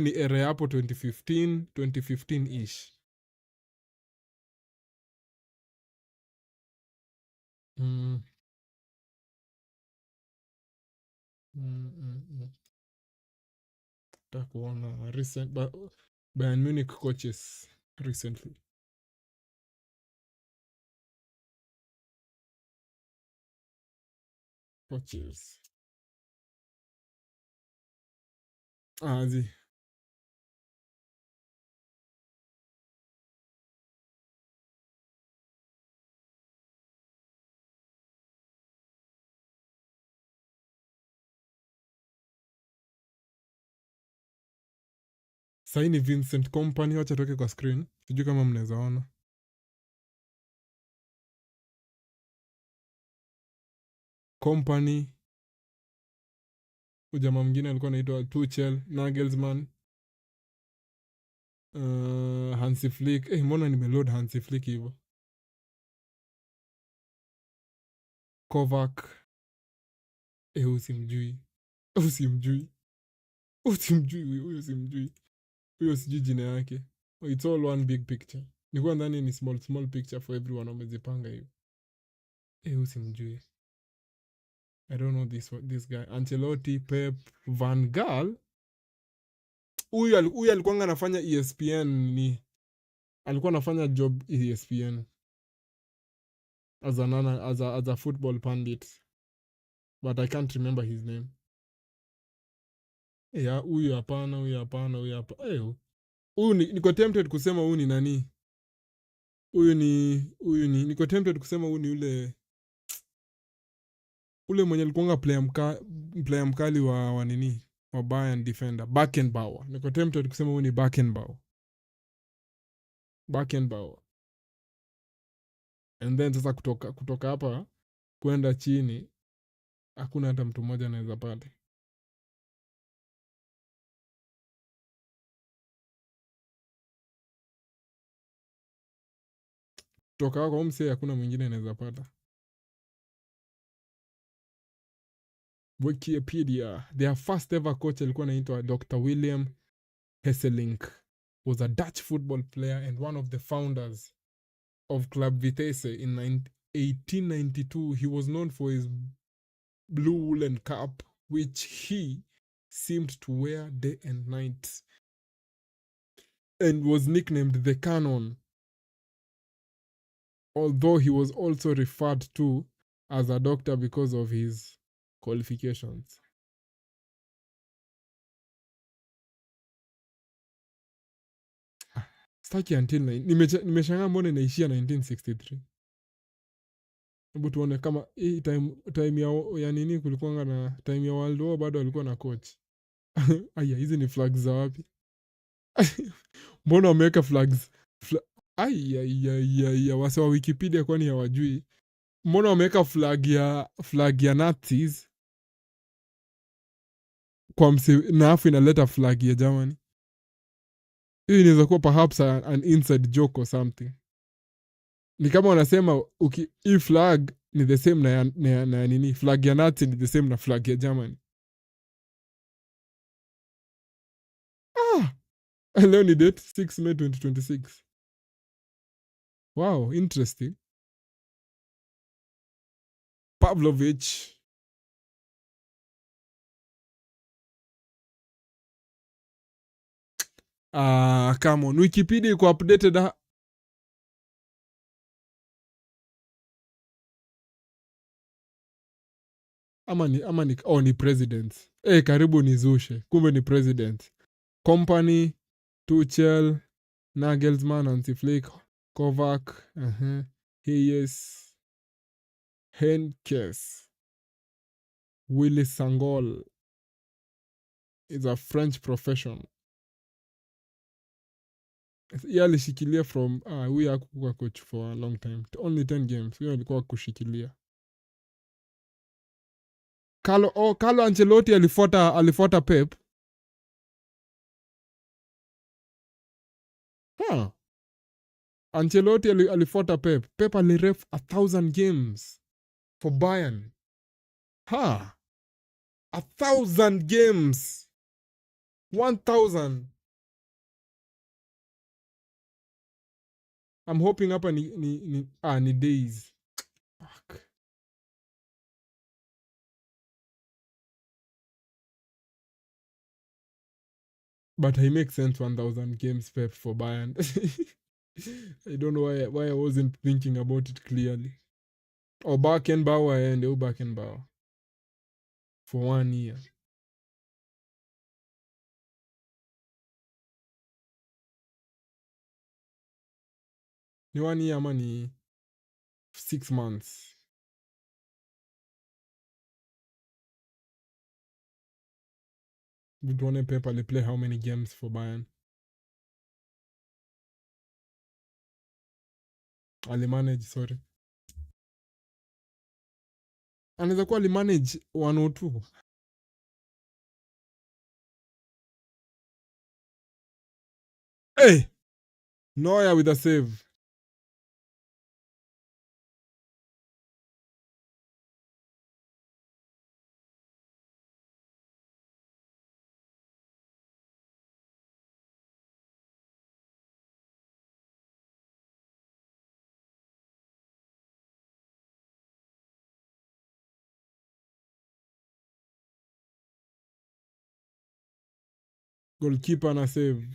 S1: ni era hapo 2015-ish. Mm. Takuona recent Bayern Munich coaches recently. Coaches. Zi. Sahii ni Vincent Company, wacha toke kwa screen. Sijui kama mnaweza ona. Company. Ujamaa mwingine alikuwa anaitwa Tuchel, Nagelsmann, Hansi Flick. Mbona nimeload Hansi Flick hivyo? Kovac. Usimjui. Huyo sijui jina yake. It's all one big picture. Nilikuwa ndani ni small picture for everyone, wamezipanga hiyo. Usimjui. I don't know this guy. Ancelotti, Pep, Van Gaal. Huyu alikuwa anafanya ESPN alikuwa anafanya job ESPN as a football pundit. But I can't remember his name. Huyu hapana. Huyu niko tempted kusema huyu ni nani? Niko tempted kusema huyu ni ule mwenye alikuwa player mkali wa nini? Wa Bayern defender, Beckenbauer. Niko tempted kusema huyu ni Beckenbauer. And then sasa kutoka hapa kwenda chini hakuna hata mtu mmoja anaweza pata. Kutoka kwa mse hakuna mwingine anaweza pata. Wikipedia. Their first ever coach alikuwa anaitwa Dr. William Hesselink. Was a Dutch football player and one of the founders of Club Vitesse in 1892. He was known for his blue woolen cap, which he seemed to wear day and night, and was nicknamed the Canon, although he was also referred to as a doctor because of his qualifications. Staki until nimeshangaa mbona inaishia 1963. Hebu tuone kama hii time ya nini kulikuwa na time ya World War bado alikuwa na coach. Aya, hizi ni flags za wapi? Mbona wameweka flags? Wase wa Wikipedia kwani hawajui? Mbona wameweka flag ya Nazis kwa na afu inaleta flag ya Germany? Hii inaweza kuwa perhaps an inside joke or something. Ni kama wanasema hii flag ni the same na nini, flag ya Nazi ni the same na flag ya Germany. Leo ni date 6 May 2026. Wow, interesting. Pavlovich. Come on. Wikipedia iko updated. Ama ni president. Karibu nizushe. Kumbe ni president. Company, Tuchel, Nagelsmann, Hansi Flick, Kovac, Hayes, Henkes, Willy Sangol is a French professional. Yeye alishikilia from huyu hakukuwa coach for a long time. Only 10 games. Huyo alikuwa kushikilia. Carlo Ancelotti alifuata Pep. Ancelotti alifuata Pep. Pep aliref 1,000 games for Bayern. 1,000 games. 1,000. I'm hoping hapa ni days. Fuck. But he makes sense 1,000 games Pep for Bayern. I don't know why I wasn't thinking about it clearly. Or Beckenbauer and Beckenbauer. For 1 year. Ni 1 year ama ni 6 months. Tuone Pep aliplay how many games for Bayern. Alimanage, sorry. Anaweza kuwa alimanage 102. Hey! Neuer with a save. Goalkeeper na save.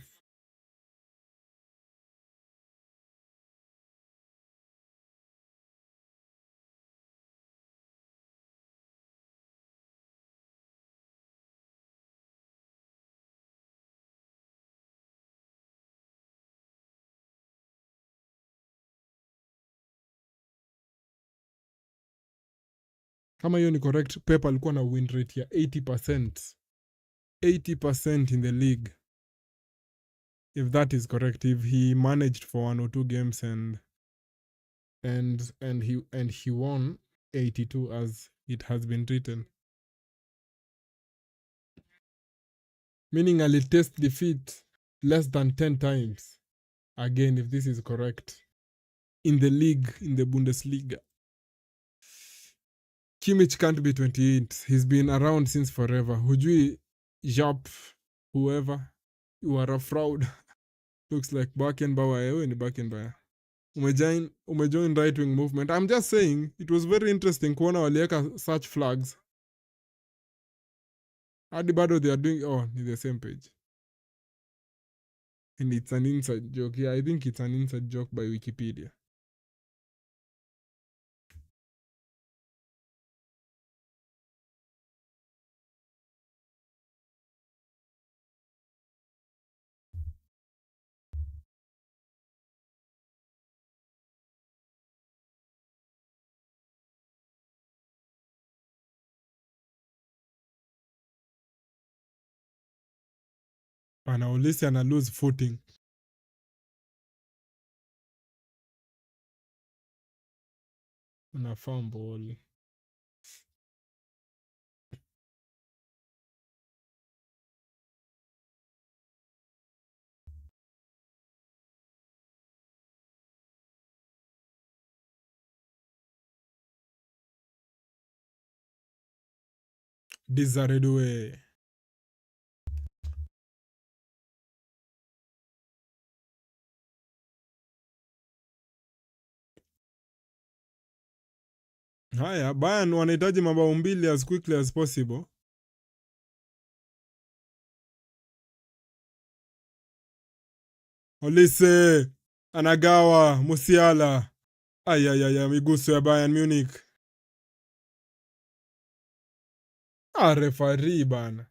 S1: Kama hiyo ni correct, Pep alikuwa na win rate ya 80%. 80% in the league. If that is correct, if he managed for 1 or 2 games and he won 82 as it has been written. Meaning I'll test defeat less than 10 times. Again, if this is correct. In the league, in the Bundesliga. Kimmich can't be 28. He's been around since forever. Hujui, Jap, whoever. You are a fraud. Looks like Beckenbauer. Ewe ni Beckenbauer. Umejoin right-wing movement. I'm just saying, it was very interesting kuona walieka such flags. Hadi bado they are doing, ni the same page. And it's an inside joke. Yeah, I think it's an inside joke by Wikipedia. Ulisi ana lose footing. Ana fumble. Dizaredue. Haya, Bayern wanahitaji mabao 2 as quickly as possible. Olise anagawa Musiala. Ayayaya, miguso ya Bayern Munich. Referee bana.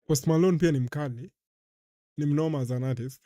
S1: Post Malone pia ni mkali. Ni mnoma as an artist.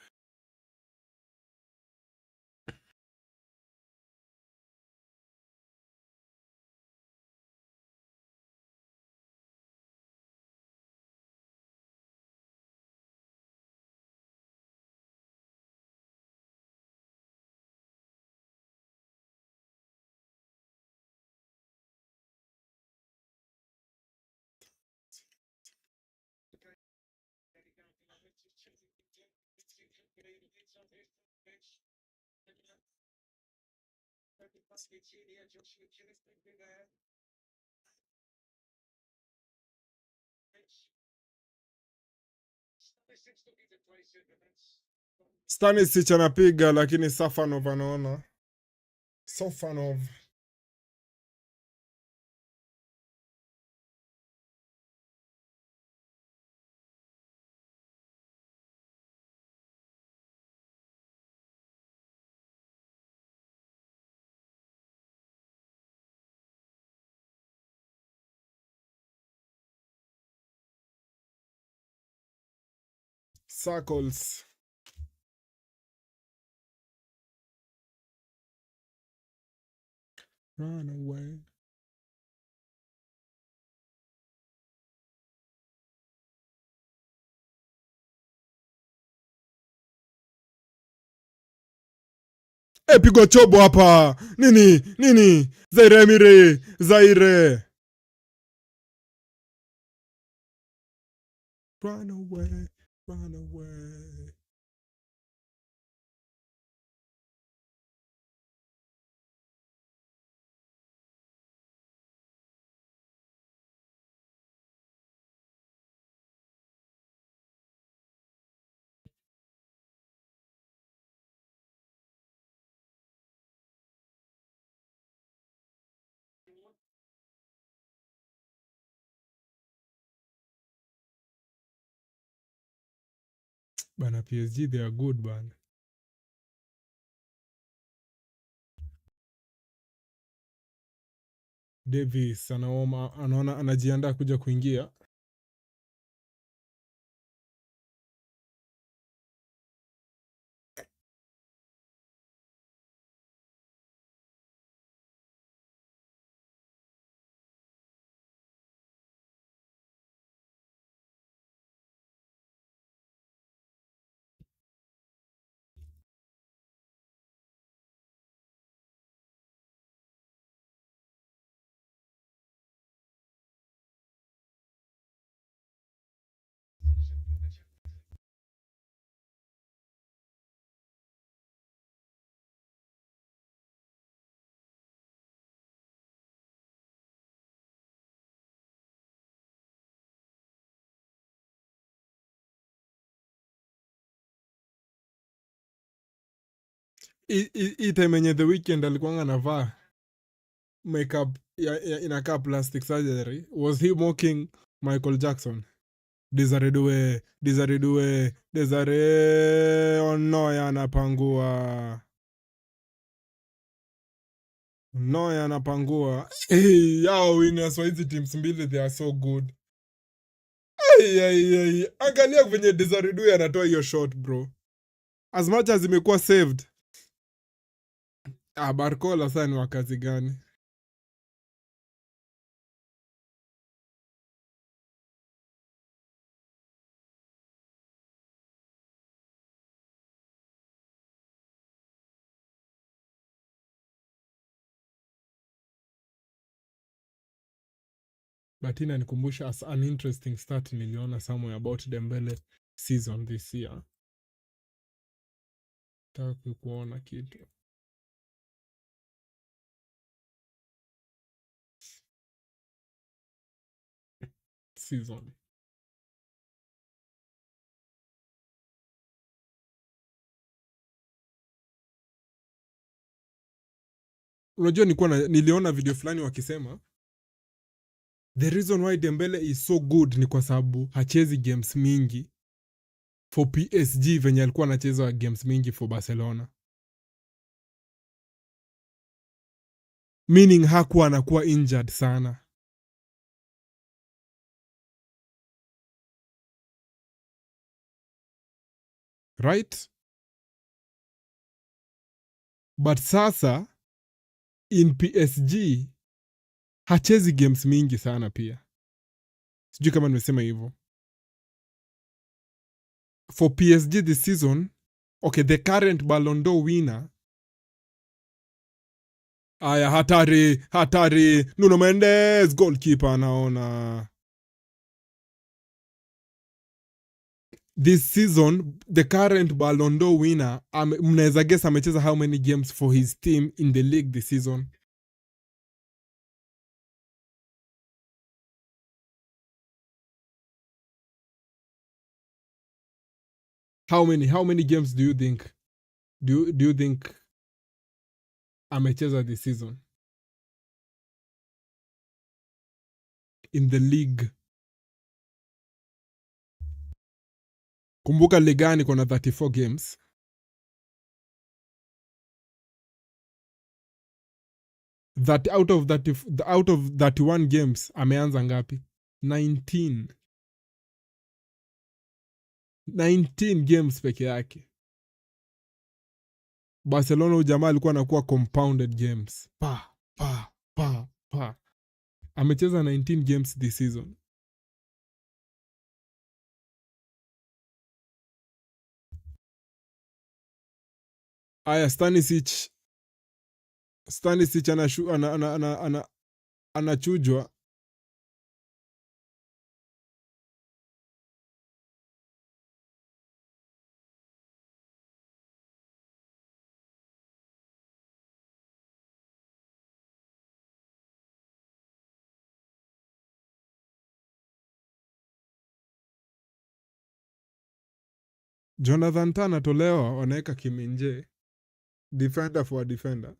S1: Stanisic anapiga lakini Safanov anaona. Safanov. Circles. Run away. Pigwa chobo hapa. Nini? Zaire Mire. Zaire. Run away. Run away. Bana PSG they are good bana. Davis anaona anajiandaa kuja kuingia. Hii time yenye The Weeknd alikuwa anavaa makeup inakaa plastic surgery. Was he mocking Michael Jackson? Desare Onoya anapangua. Noya anapangua. Hey, yao winners wa hizi teams mbili they are so good. Angalia venye Desare anatoa hiyo shot bro. As much as imekuwa saved. Barcola sasa ni wakazi gani? But inanikumbusha as an interesting start niliona somewhere about Dembele season this year. Taka kuona kitu. Season. Unajua niliona video fulani wakisema The reason why Dembele is so good ni kwa sababu hachezi games mingi for PSG venye alikuwa anacheza games mingi for Barcelona. Meaning hakuwa anakuwa injured sana. Right? But sasa in PSG hachezi games mingi sana pia. Sijui kama nimesema hivyo. For PSG this season, okay, the current Ballon d'Or winner, aya, hatari, Nuno Mendes, goalkeeper anaona. This season, the current Ballon d'Or winner, mnaweza guess amecheza how many games for his team in the league this season? How many games do you think amecheza this season in the league? Kumbuka ligani kona 34 games. That out of 31 games ameanza ngapi? 19 games peke yake. Barcelona ujamaa alikuwa anakuwa compounded games. Pa. Amecheza 19 games this season. Aya, Stanisic anachujwa. Jonathan Tah anatolewa, wanaweka Kiminje. Defender for a defender.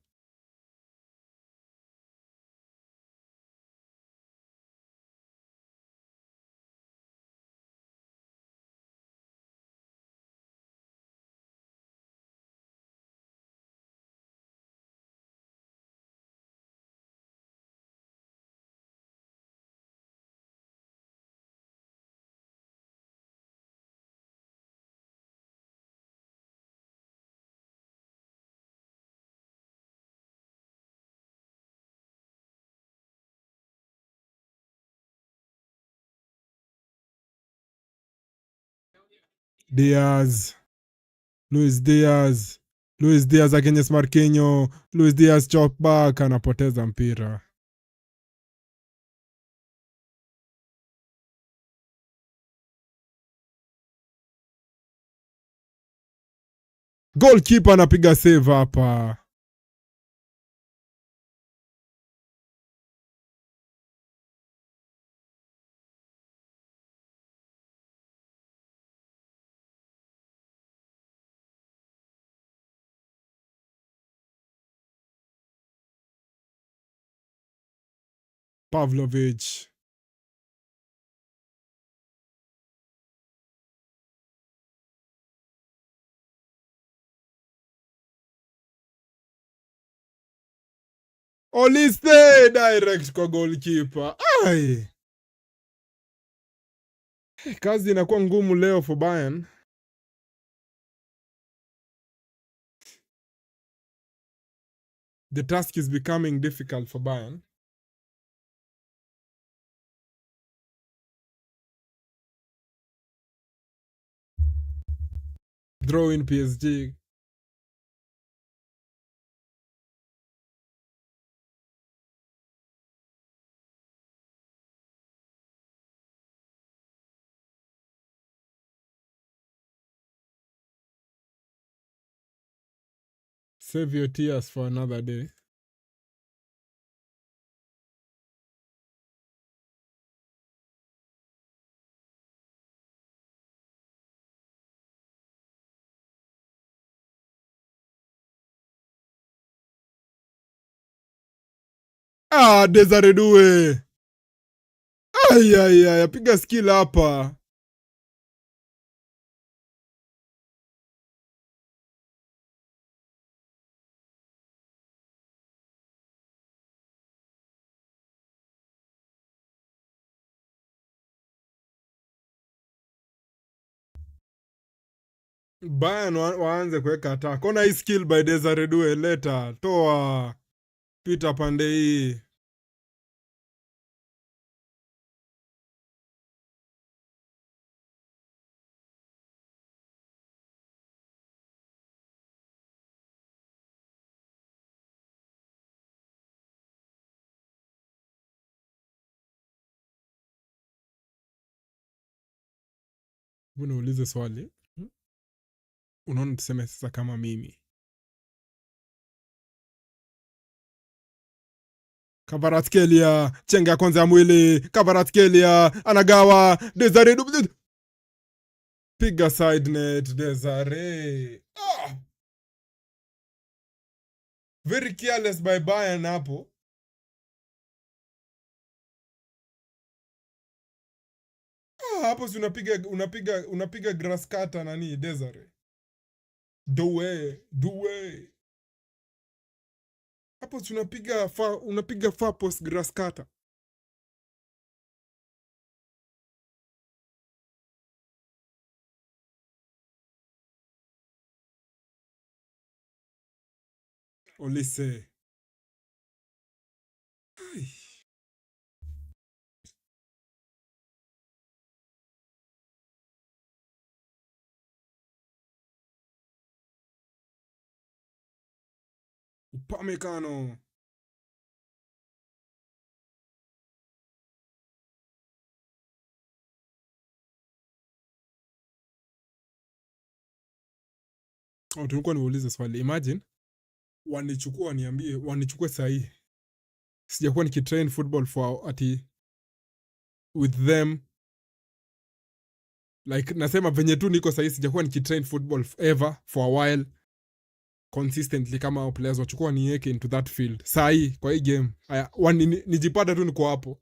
S1: Luis Diaz against Marquinhos. Luis Diaz chop back, anapoteza mpira. Goalkeeper anapiga save hapa. Pavlovic. Olise direct kwa goalkeeper. Ai. Kazi inakuwa ngumu leo for Bayern. The task is becoming difficult for Bayern. Draw in PSG. Save your tears for another day. Desire Due. Ay, piga skill hapa. Bayern waanze kuweka attack. Ona hii skill by Desire Due, leta toa pita pande hii. Mbona uulize swali? Unaona, tuseme sasa kama mimi Kvaratskhelia, chenga kwanza ya mwili. Kvaratskhelia anagawa. Desire Due, piga side net. Desire very careless by Bayern hapo. Hapo si unapiga grass cutter nani Desire. Due. Hapo si unapiga far post grass cutter. Olise. Upamecano. Tulikuwa niulize swali. Imagine wanichukua waniambie wanichukue sahi. Sijakuwa nikitrain football for ati with them. Like nasema venye tu niko sahi, sijakuwa nikitrain football ever for a while consistently kama hao players wachukua niweke into that field. Sahi kwa hii game nijipata tu niko hapo.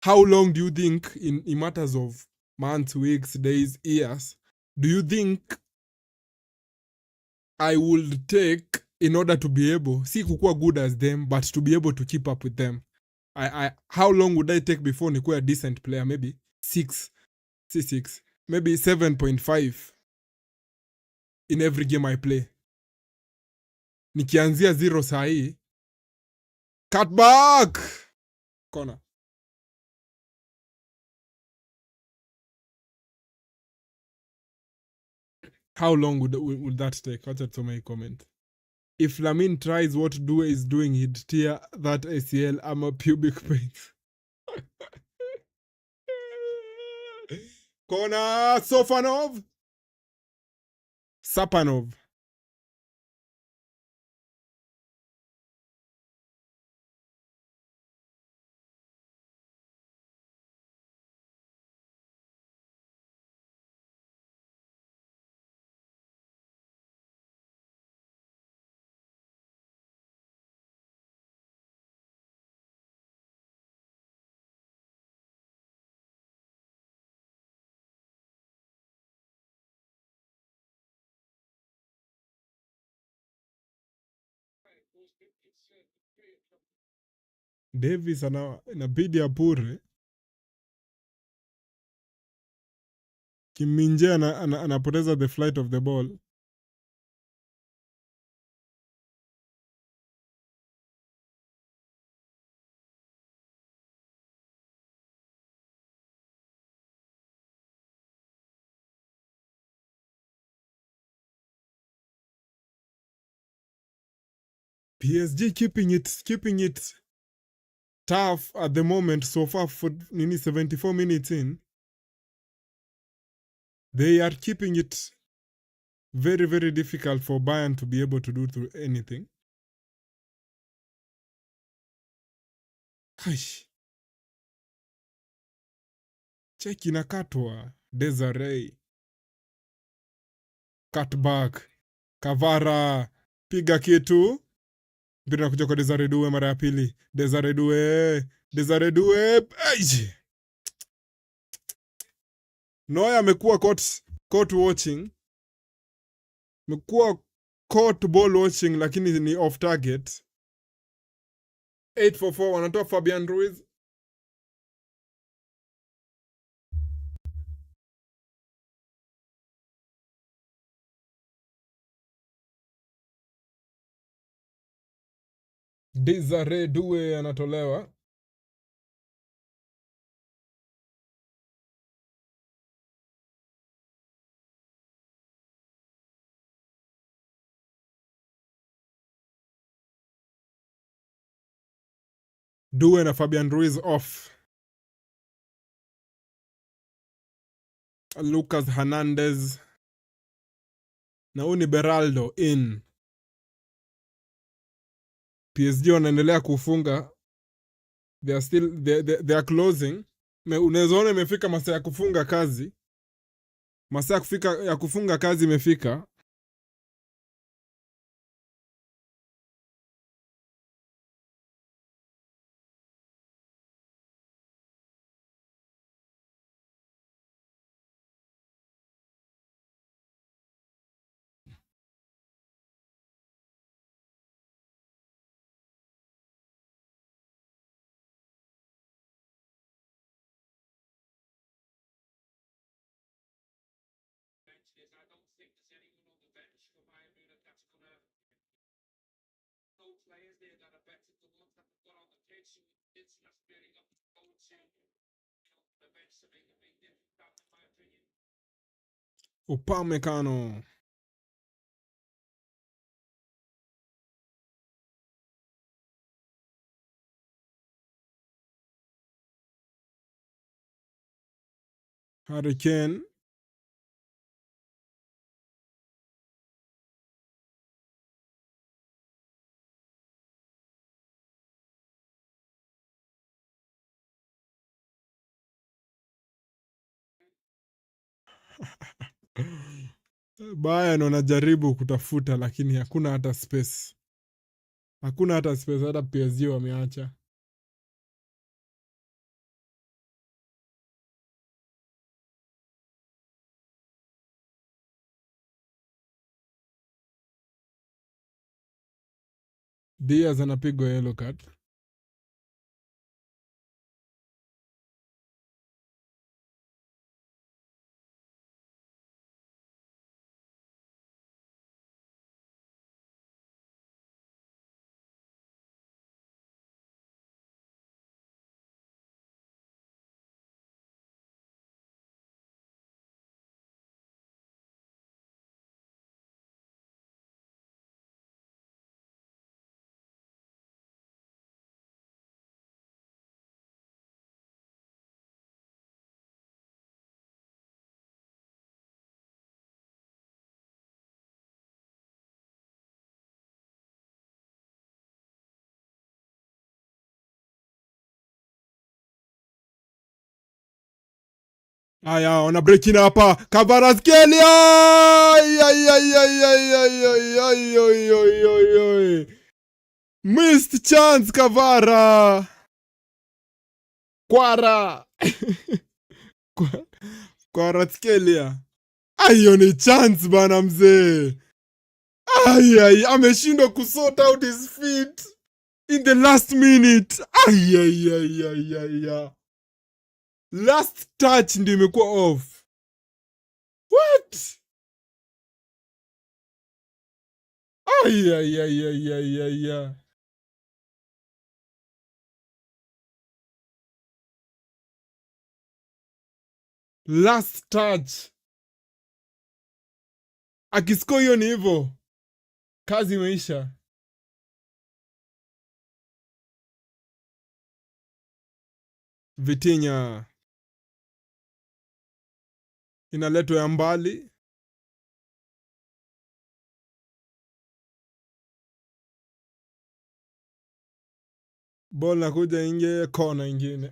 S1: How long do you think in matters of months, weeks, days, years do you think I would take in order to be able, si kukua good as them, but to be able to keep up with them? How long would I take before nikuwe a decent player? Maybe 6, maybe 7.5 in every game I play. Nikianzia 0 sahi. Cut back! Corner. How long would that take? What's to my comment? If Lamine tries what Due is doing, he'd tear that ACL. I'm a pubic pain. Corner. Sapanov. Davis inabidi apure. Kiminje anapoteza the flight of the ball. PSG keeping it tough at the moment so far for 74 minutes in. They are keeping it very, very difficult for Bayern to be able to do anything. Check inakatwa. Desire. Cutback. Kavara. Piga kitu. Mpira nakuja kwa Desire Due mara ya pili. Desire Due. Neuer amekuwa court watching. Amekuwa court ball watching lakini ni off target. 844 wanatoa Fabian Ruiz. Desire Due anatolewa. Due na Fabian Ruiz off. Lucas Hernandez na Uni Beraldo in. PSG wanaendelea kufunga. They are closing. Unaweza ona imefika masaa ya kufunga kazi. Masaa ya kufunga kazi imefika. Upamecano. Harry Kane. Bayern wanajaribu kutafuta lakini hakuna hata space. Hakuna hata space, hata PSG wameacha. Diaz anapigwa yellow card. Aya, wana breaking hapa. Kvaratskhelia! Missed chance Kvara. Kwara. Kvaratskhelia. Ayo ni chance bana mzee. Ay, ameshindwa kusort out his feet in the last minute. Ay. Last touch ndio imekuwa off. What? Ay. Last touch. Akisko hiyo ni hivyo. Kazi imeisha. Vitinha. Inaletwa ya mbali. Ball nakuja inge, kona ingine.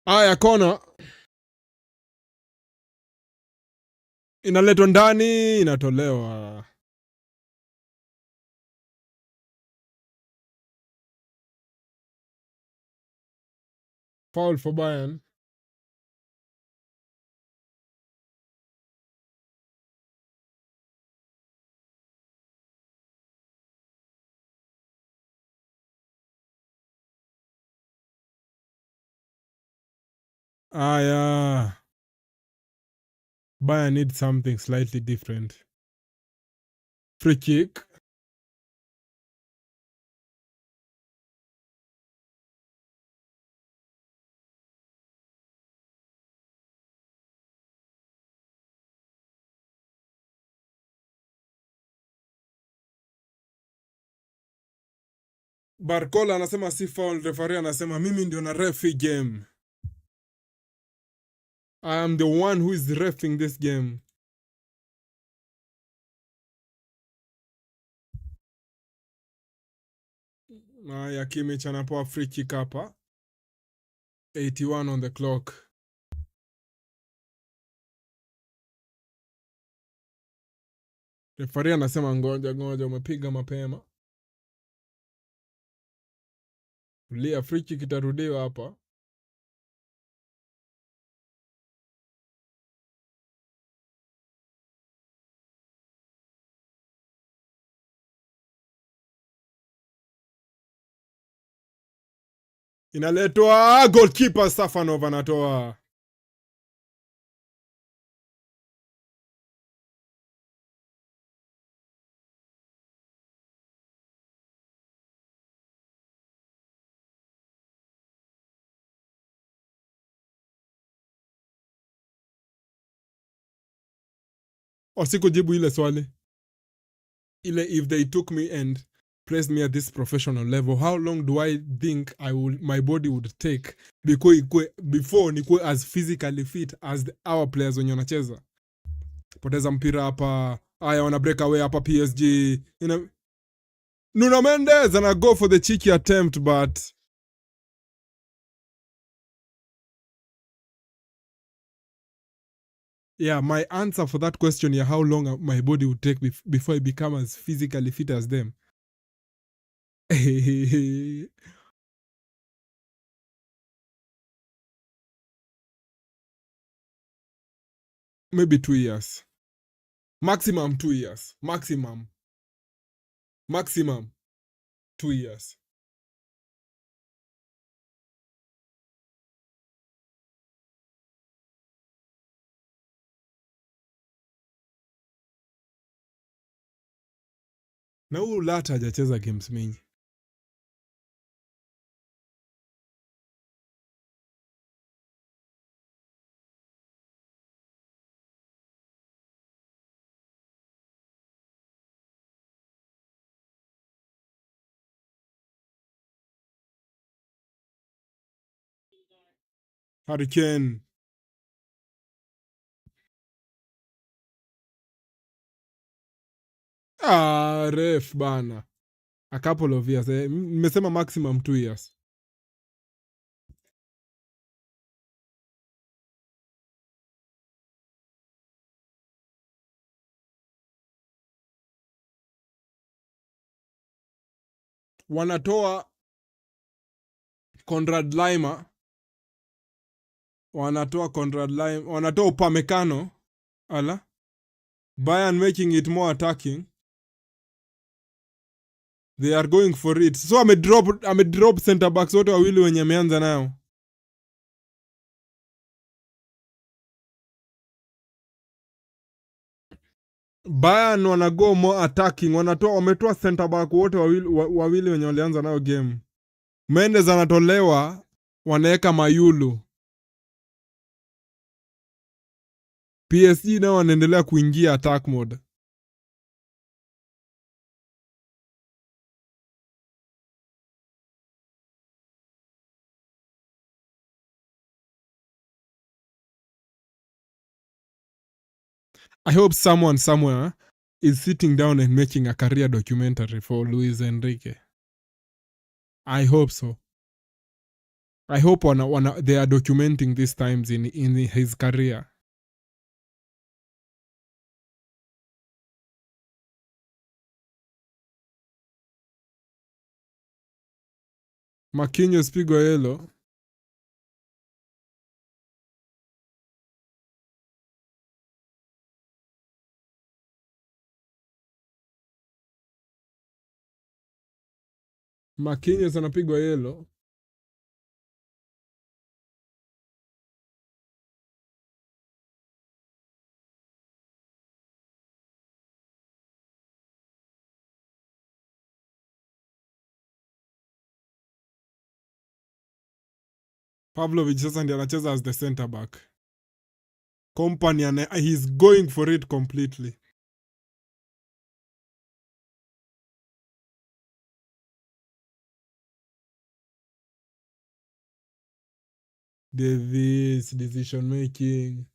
S1: Aya, kona inaletwa ndani, inatolewa. Foul for Bayern. Aya. Bayern needs something slightly different. Free kick. Barcola anasema si foul, referee anasema mimi ndio na ref hii game. I am the one who is refing this game. Aya, Kimmich anapoa free kick hapa. 81 on the clock. Referee anasema ngoja umepiga mapema. Ulia, free kick itarudiwa hapa. Inaletwa, goalkeeper Safanov anatoa. Osikujibu ile swali. Ile, if they took me and placed me at this professional level, how long do I think my body would take before nikuwe as physically fit as our players wenye wanacheza? Poteza mpira hapa. Aya, wana break away hapa PSG. Nuno Mendes and I go for the cheeky attempt, but yeah, my answer for that question, yeah, how long my body would take before I become as physically fit as them. Maybe 2 years. Maximum 2 years. Maximum 2 years. Na huyu Lata hajacheza games mingi. Hurricane. Ref bana. A couple of years. Nimesema maximum 2 years. Wanatoa Conrad Laimer. Wanatoa Upamecano. Ala. Bayern making it more attacking. They are going for it. So amedrop center backs wote wawili wenye ameanza nao. Bayern wana go more attacking. Wametoa center back wote wawili wenye walianza nao game. Mendes anatolewa, wanaweka Mayulu. PSG nao wanaendelea kuingia attack mode. I hope someone somewhere is sitting down and making a career documentary for Luis Enrique. I hope so. I hope they are documenting these times in his career. Marquinhos pigwa yellow. Marquinhos anapigwa yellow. Pavlovic sasa ndiye anacheza as the center back. Company he's going for it completely. Davis decision making.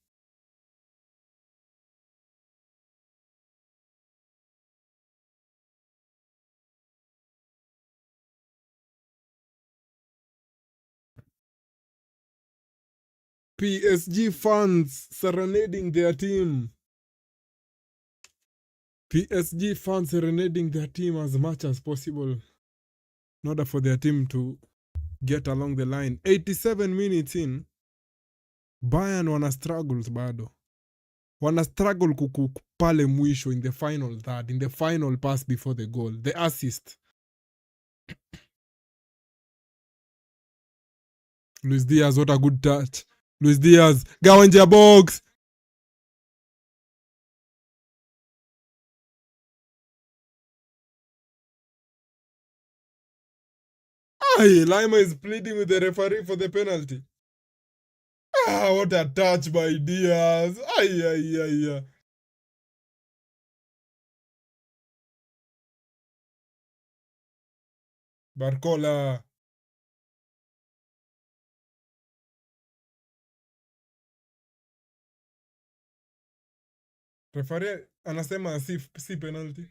S1: PSG fans serenading their team. PSG fans serenading their team as much as possible in order for their team to get along the line. 87 minutes in, Bayern wana struggles bado. Wana struggle pale mwisho in the final third, in the final pass before the goal, the assist. Luis Diaz, what a good touch. Luis Diaz, gawa nje ya box. Aye, Lima is pleading with the referee for the penalty. Ah, what a touch by Diaz. Aye, aye, aye, aye. Barcola. Referee anasema si penalty.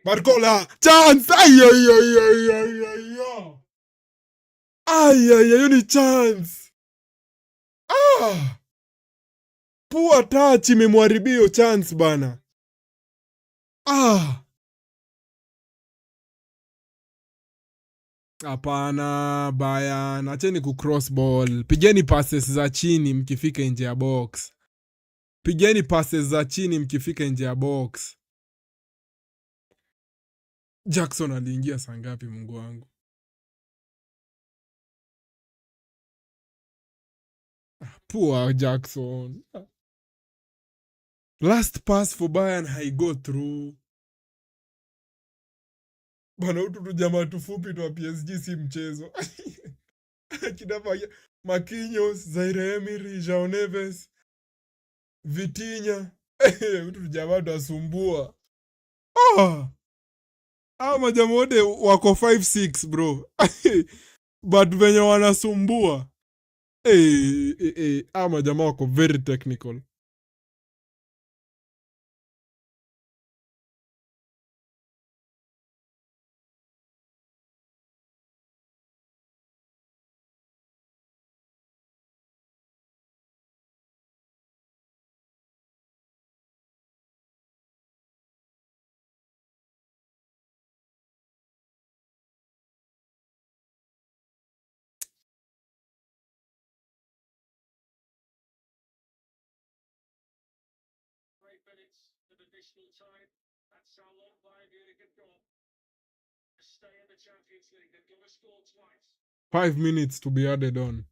S1: Barcola, chance! Ay, ay, ay, ay, ay, ay, ay. Ay, ay, ay, ni chance. Ah! Poor touch imemharibia hiyo chance bana. Ah! Hapana, Bayern, acheni kucross ball. Pigeni passes za chini mkifika nje ya box. Pigeni passes za chini mkifika nje ya box. Jackson aliingia saa ngapi Mungu wangu? Poor Jackson. Last pass for Bayern go through. Bwana utu jamaa tufupi tu PSG si mchezo. Kidapa Marquinhos, Zaire Emery, João Neves, Vitinha. Utu jamaa tuasumbua. Majamaa wote wako 5-6 bro. But venye wanasumbua. Majamaa wako very technical. Minutes of additional time. That's how long Bayern Munich have got to stay in the Champions League. They've got to score twice. 5 minutes to be added on.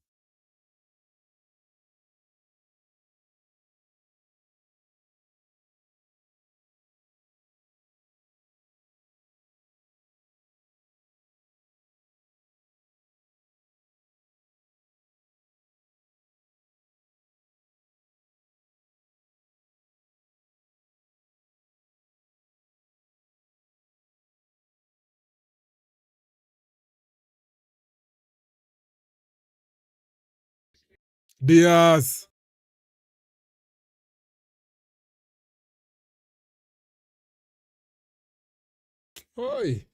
S1: Diaz. Oi.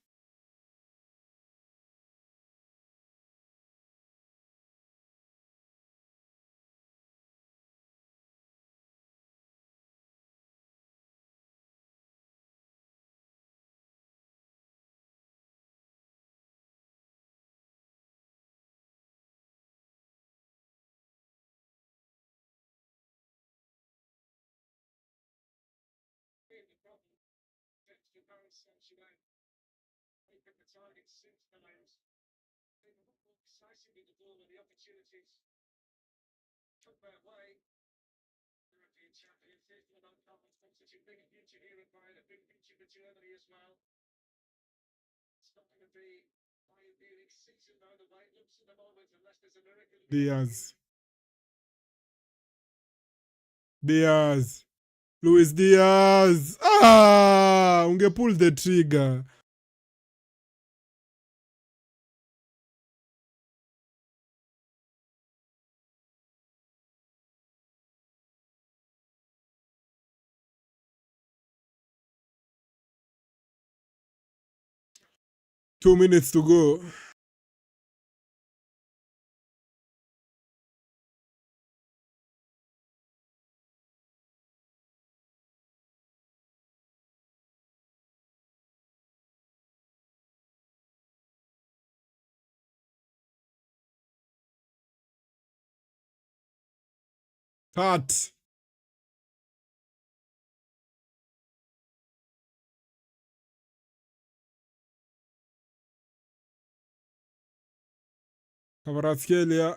S1: Diaz. Diaz. Luis Diaz. Ah, unge pull the trigger. Two minutes to go. Cut. Kvaratskhelia.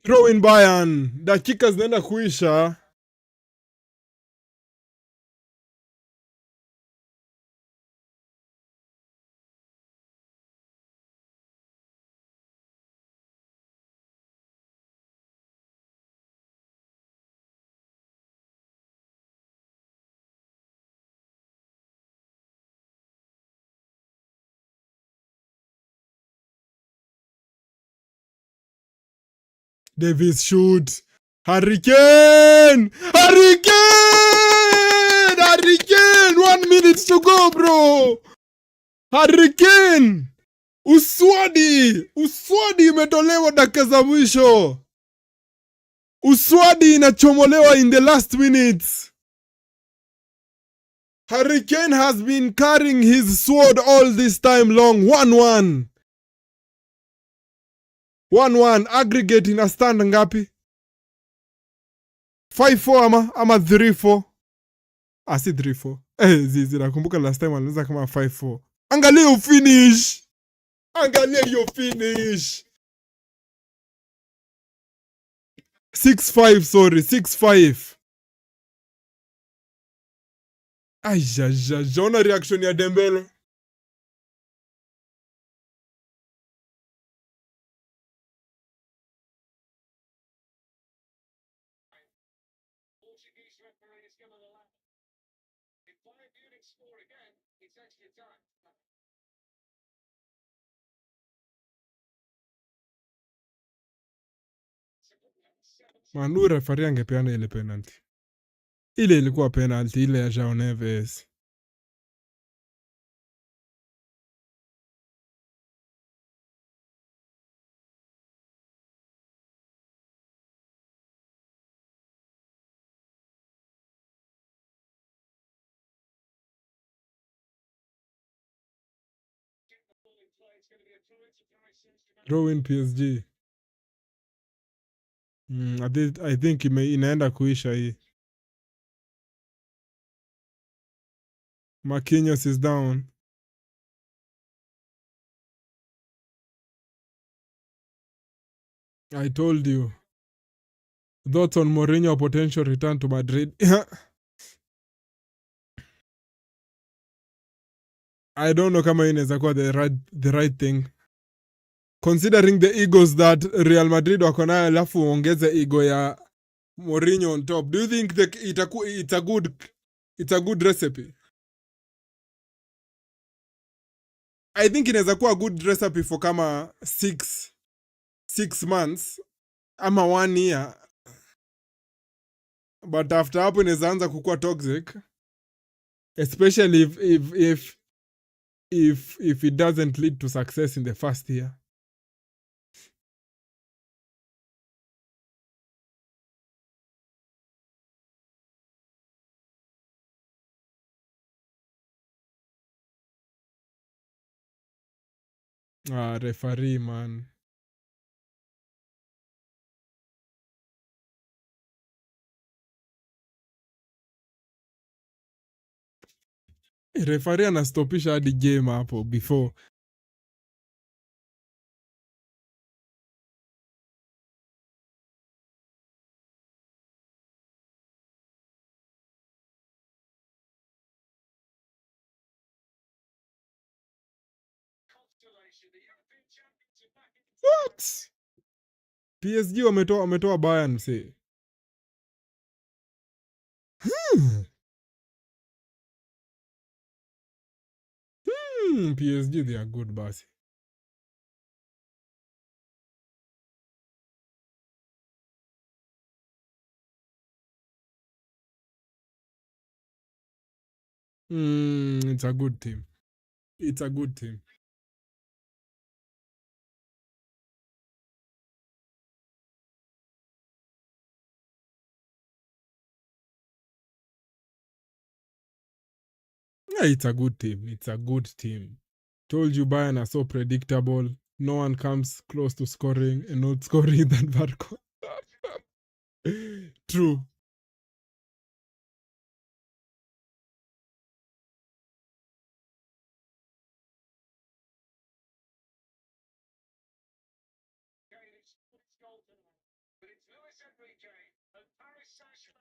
S1: Throw in Bayern. Dakika zinaenda kuisha. Davis shoot. Hurricane! Hurricane! Hurricane! 1 minute to go, bro! Hurricane! Uswadi! Uswadi imetolewa dakika za mwisho. Uswadi inachomolewa in the last minutes. Hurricane has been carrying his sword all this time long. 1-1. 1-1. Aggregate ina stand ngapi? 5-4 ama 3-4? Si 3-4. Zizi nakumbuka last time alianza kama 5-4. Angalia ufinish. Angalia hiyo finish. 6-5, sorry. 6-5. Ona reaction ya Dembele. Manu refari angepeana ile penalty. Ile ilikuwa penalty ile ya João Neves. Throw in PSG. I think inaenda kuisha hii. Marquinhos is down. I told you. Thoughts on Mourinho potential return to Madrid? I don't know kama inaweza kuwa the right thing. Considering the egos that Real Madrid wako nayo, alafu uongeze ego ya Mourinho on top. Do you think it's a good recipe? I think inaweza kuwa good recipe for kama 6 months ama 1 year. But after hapo inaweza anza kukua toxic, especially if it doesn't lead to success in the first year. Referee, man. Referee anastopisha hadi game hapo before. What? PSG wametoa Bayern msee. PSG they are good basi. It's a good team. It's a good team. Yeah, it's a good team. It's a good team. Told you Bayern are so predictable. No one comes close to scoring and not scoring than Barco. True.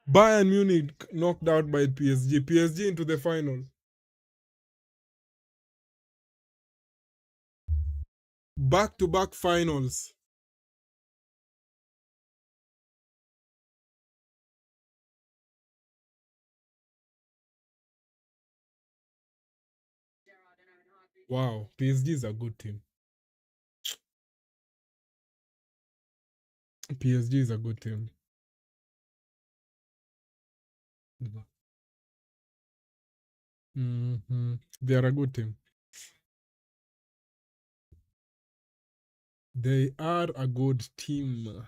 S1: Bayern Munich knocked out by PSG. PSG into the final. Back-to-back finals. Wow, PSG is a good team. PSG is a good team. They are a good team. They are a good team.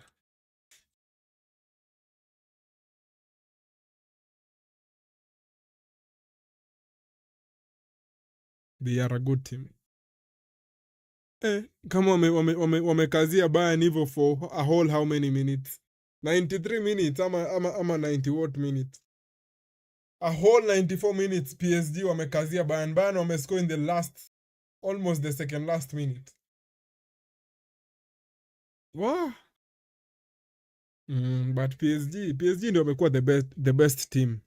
S1: They are a good team. Kama wamekazia Bayern hivyo for a whole how many minutes? 93 minutes ama 90 what minutes? A whole 94 minutes PSG wamekazia Bayern. Bayern wamescore in the last, almost the second last minute. Wow. But PSG ndio wamekuwa the best team.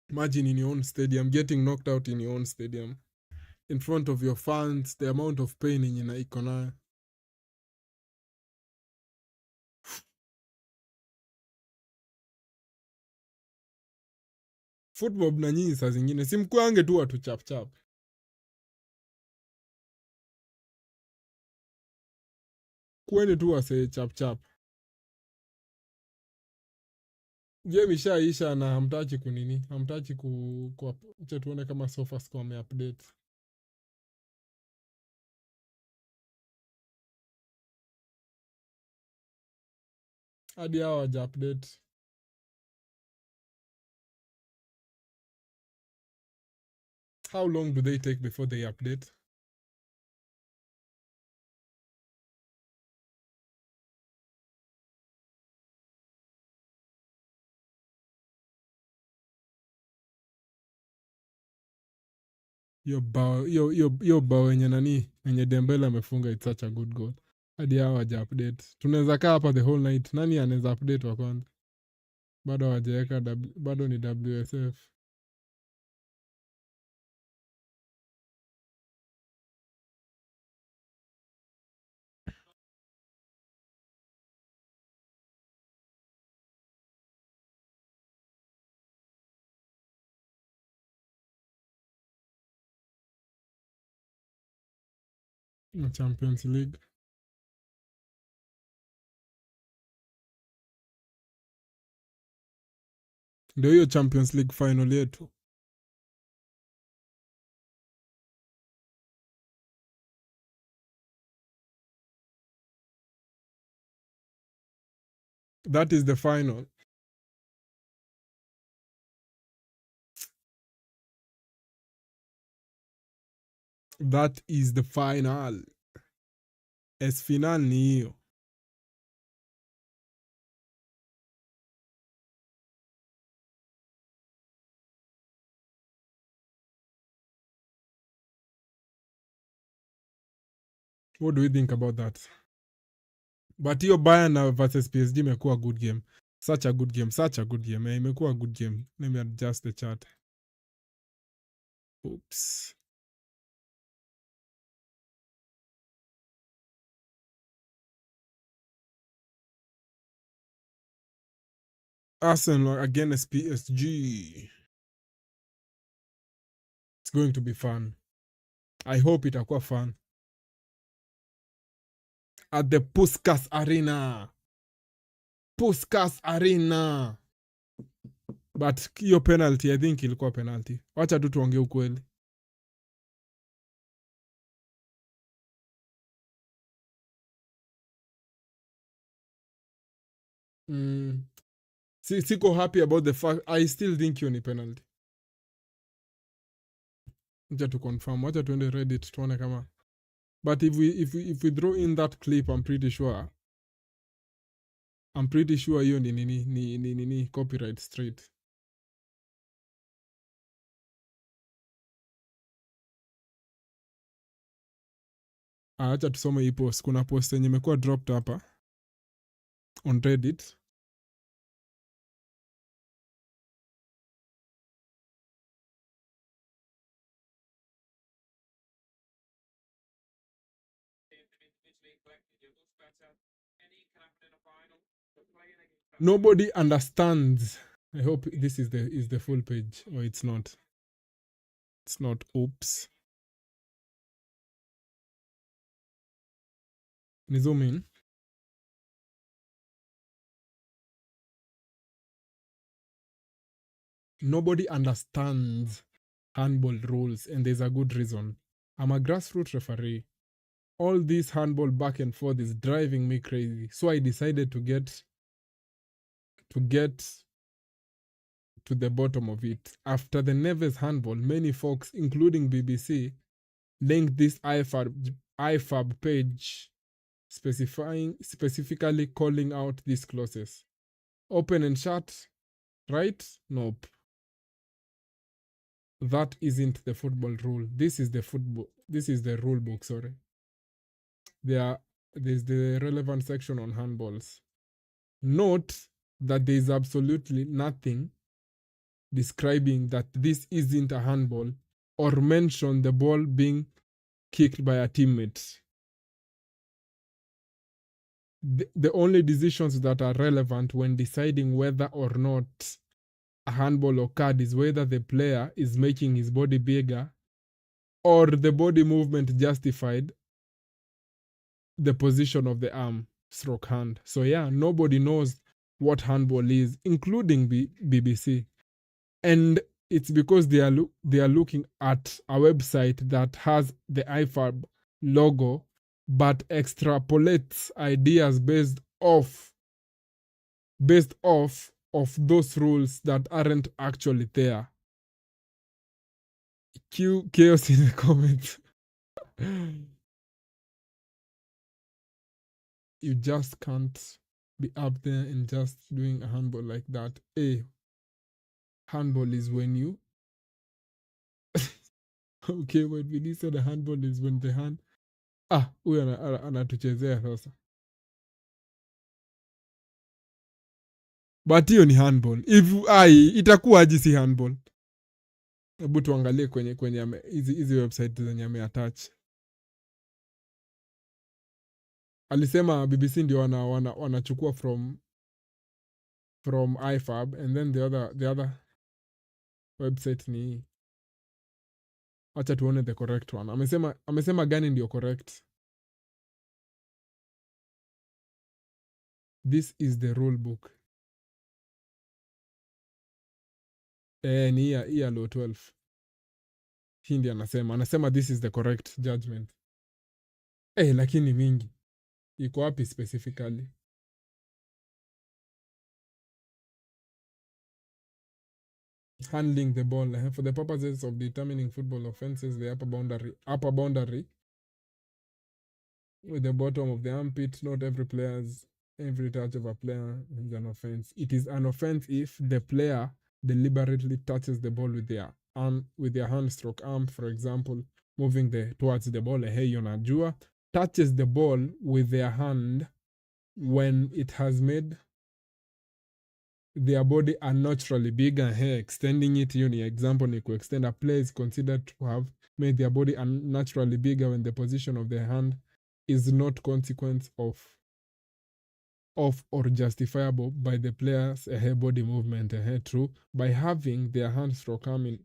S1: Imagine in your own stadium, getting knocked out in your own stadium, in front of your fans, the amount of pain in iko nayo. Football na nyinyi saa zingine simkuange tu watu chap. Kuende tu wase chap. Game ishaisha na hamtaki kunini, hamtaki acha tuone kama SofaScore wameupdate. Hadi hao hawaja-update. How long do they take before they update? Hiyo bao yenye nani yenye Dembele amefunga, it's such a good goal. Hadi hao hawaja update. Tunaweza kaa hapa the whole night. Nani anaweza update wa kwanza? Bado hawajaweka bado ni WSF. Champions League. Ndio hiyo Champions League final yetu. That is the final. That is the final. Es final ni hiyo. What do we think about that? But hiyo Bayern versus PSG imekuwa good game. Such a good game. Such a good game. Imekuwa good game. Let me adjust the chat. Oops. Arsenal against PSG. It's going to be fun. I hope itakuwa fun. At the Puskas Arena. Puskas Arena. But hiyo penalty, I think ilikuwa penalty. Wacha tu tuongee ukweli. Siko happy about the fact. I still think hiyo ni penalty. Wacha tu confirm. Wacha tuende Reddit tuone kama. But if we throw in that clip, I'm pretty sure hiyo ni copyright straight. Acha tusome hii post. Kuna post yenye imekuwa dropped hapa on Reddit. Nobody understands. I hope this is the full page. Or it's not. It's not. Oops. Ni zoom in. Nobody understands handball rules, and there's a good reason. I'm a grassroots referee. All this handball back and forth is driving me crazy. So I decided to get to the bottom of it. After the Neves handball, many folks, including BBC, linked this IFAB page specifically calling out these clauses. Open and shut, right? Nope. That isn't the football rule. This is the rule book, sorry. There's the relevant section on handballs. Note that there is absolutely nothing describing that this isn't a handball or mention the ball being kicked by a teammate. The only decisions that are relevant when deciding whether or not a handball occurred is whether the player is making his body bigger or the body movement justified the position of the arm stroke hand. So yeah, nobody knows what handball is, including BBC. And it's because they are looking at a website that has the IFAB logo but extrapolates ideas based off of those rules that aren't actually there. Cue chaos in the comments. You just can't be up there and just doing a handball like that. Handball is when you Okay, when we said the handball is when the hand. Huyu anatuchezea sasa. But hiyo ni handball. Itakuwa aje si handball? Hebu tuangalie kwenye hizi website zenye ameattach. Alisema BBC ndio wanachukua from IFAB, and then the other website ni, acha tuone the correct one. Amesema gani ndio correct? This is the rule book. Ni ya law 12. Hii ndio anasema this is the correct judgment. Lakini mingi iko wapi specifically? Handling the ball for the purposes of determining football offenses, the upper boundary with the bottom of the armpit. Not every touch of a player is an offense. It is an offense if the player deliberately touches the ball with their hand stroke arm, for example, moving towards the ball. Hiyo najua. Touches the ball with their hand when it has made their body unnaturally bigger. Extending it, hiyo ni example ni extend. A player is considered to have made their body unnaturally bigger when the position of their hand is not consequence of or justifiable by the player's body movement. True. By having their hand stroke arm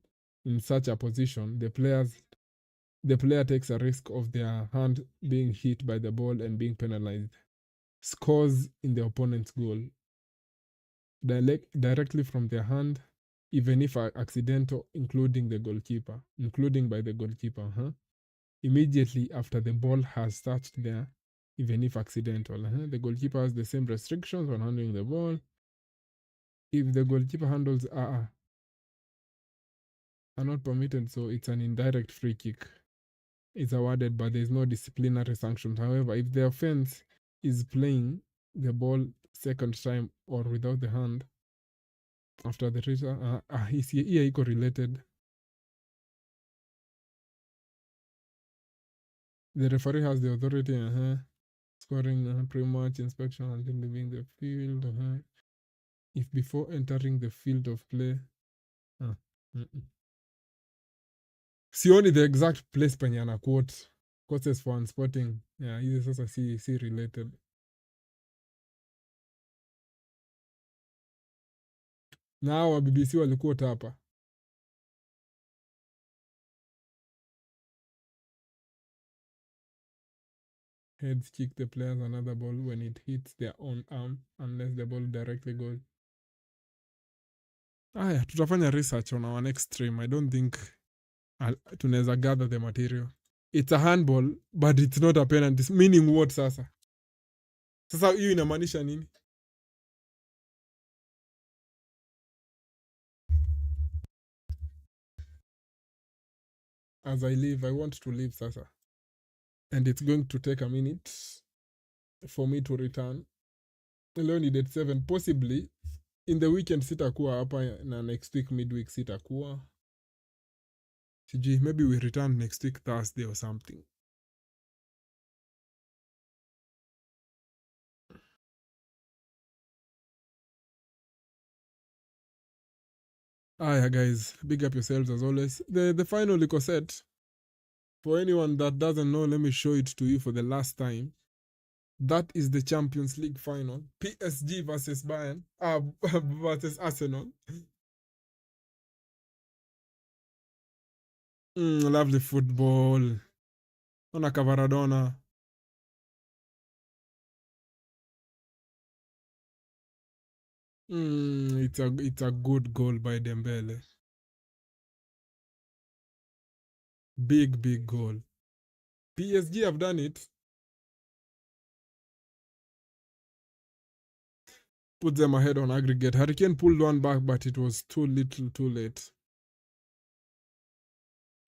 S1: in such a position, the player takes a risk of their hand being hit by the ball and being penalized. Scores in the opponent's goal directly from their hand, even if accidental, including by the goalkeeper. Immediately after the ball has touched there, even if accidental. The goalkeeper has the same restrictions on handling the ball. If the goalkeeper handles are not permitted, so it's an indirect free kick. It's awarded, but there is no disciplinary sanctions. However, if the offense is playing the ball second time or without the hand after the return, here iko related. The referee has the authority scoring pre-match inspection until leaving the field. If before entering the field of play. Sioni the exact place penye ana quote. Quotes for unspotting. Hizi sasa si related. Na wa BBC walikuwa hapa. Heads kick the players another ball when it hits their own arm unless the ball directly goes. Tutafanya research on our next stream. I don't think tunaweza gather the material. It's a handball, but it's not a penalty. Meaning what sasa? Sasa hiyo inamaanisha nini? As I leave, I want to leave sasa. And it's going to take a minute for me to return. Leo ni date 7. Possibly in the weekend sitakuwa hapa, na next week midweek sitakuwa. Sijui, maybe we return next week Thursday or something. Guys, big up yourselves as always. The final liko set. For anyone that doesn't know, let me show it to you for the last time. That is the Champions League final. PSG versus Bayern. Versus Arsenal. Lovely football. Ona Cavaradona. It's a good goal by Dembele. Big goal. PSG have done it. Put them ahead on aggregate. Hurricane pulled one back, but it was too little, too late.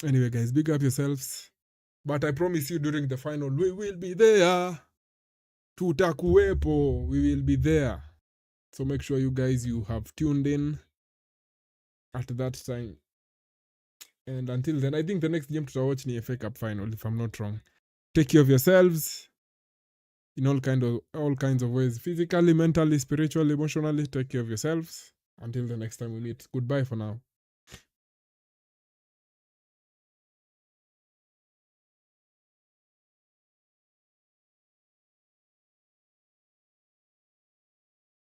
S1: Anyway, guys, big up yourselves. But I promise you, during the final, we will be there. Tutakuwepo. We will be there. So make sure you guys, you have tuned in at that time. And until then, I think the next game to watch ni FA Cup final, if I'm not wrong. Take care of yourselves in all kinds of ways. Physically, mentally, spiritually, emotionally. Take care of yourselves. Until the next time we meet. Goodbye for now.